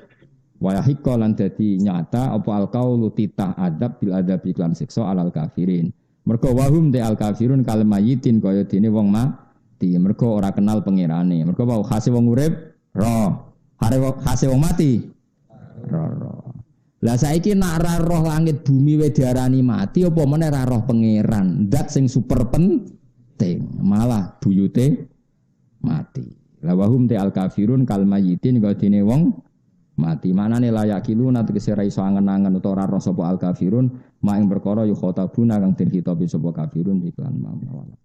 Wa yahiqqa lan dadi nyata apa alqaulu titah adab bil adab iklan siksa alal kafirin. Mergo wahum de al kafirun kal mayitin kaya dene wong mati. Mergo ora kenal pangerane. Mergo wau khase wong urip roh, khase wong mati roh. Lah saiki nak ra roh langit bumi wae diarani mati apa meneh ra roh pangeran. Zat sing super penting malah buyute mati. La wahum te al kafirun kal mayitin kaya dene wong mati. Manane layak kilu nanti kesira iso angen-angen utawa ora rasa apa al kafirun mak ing perkara yu khotabuna kang den khitabi sapa kafirun iklan mawon.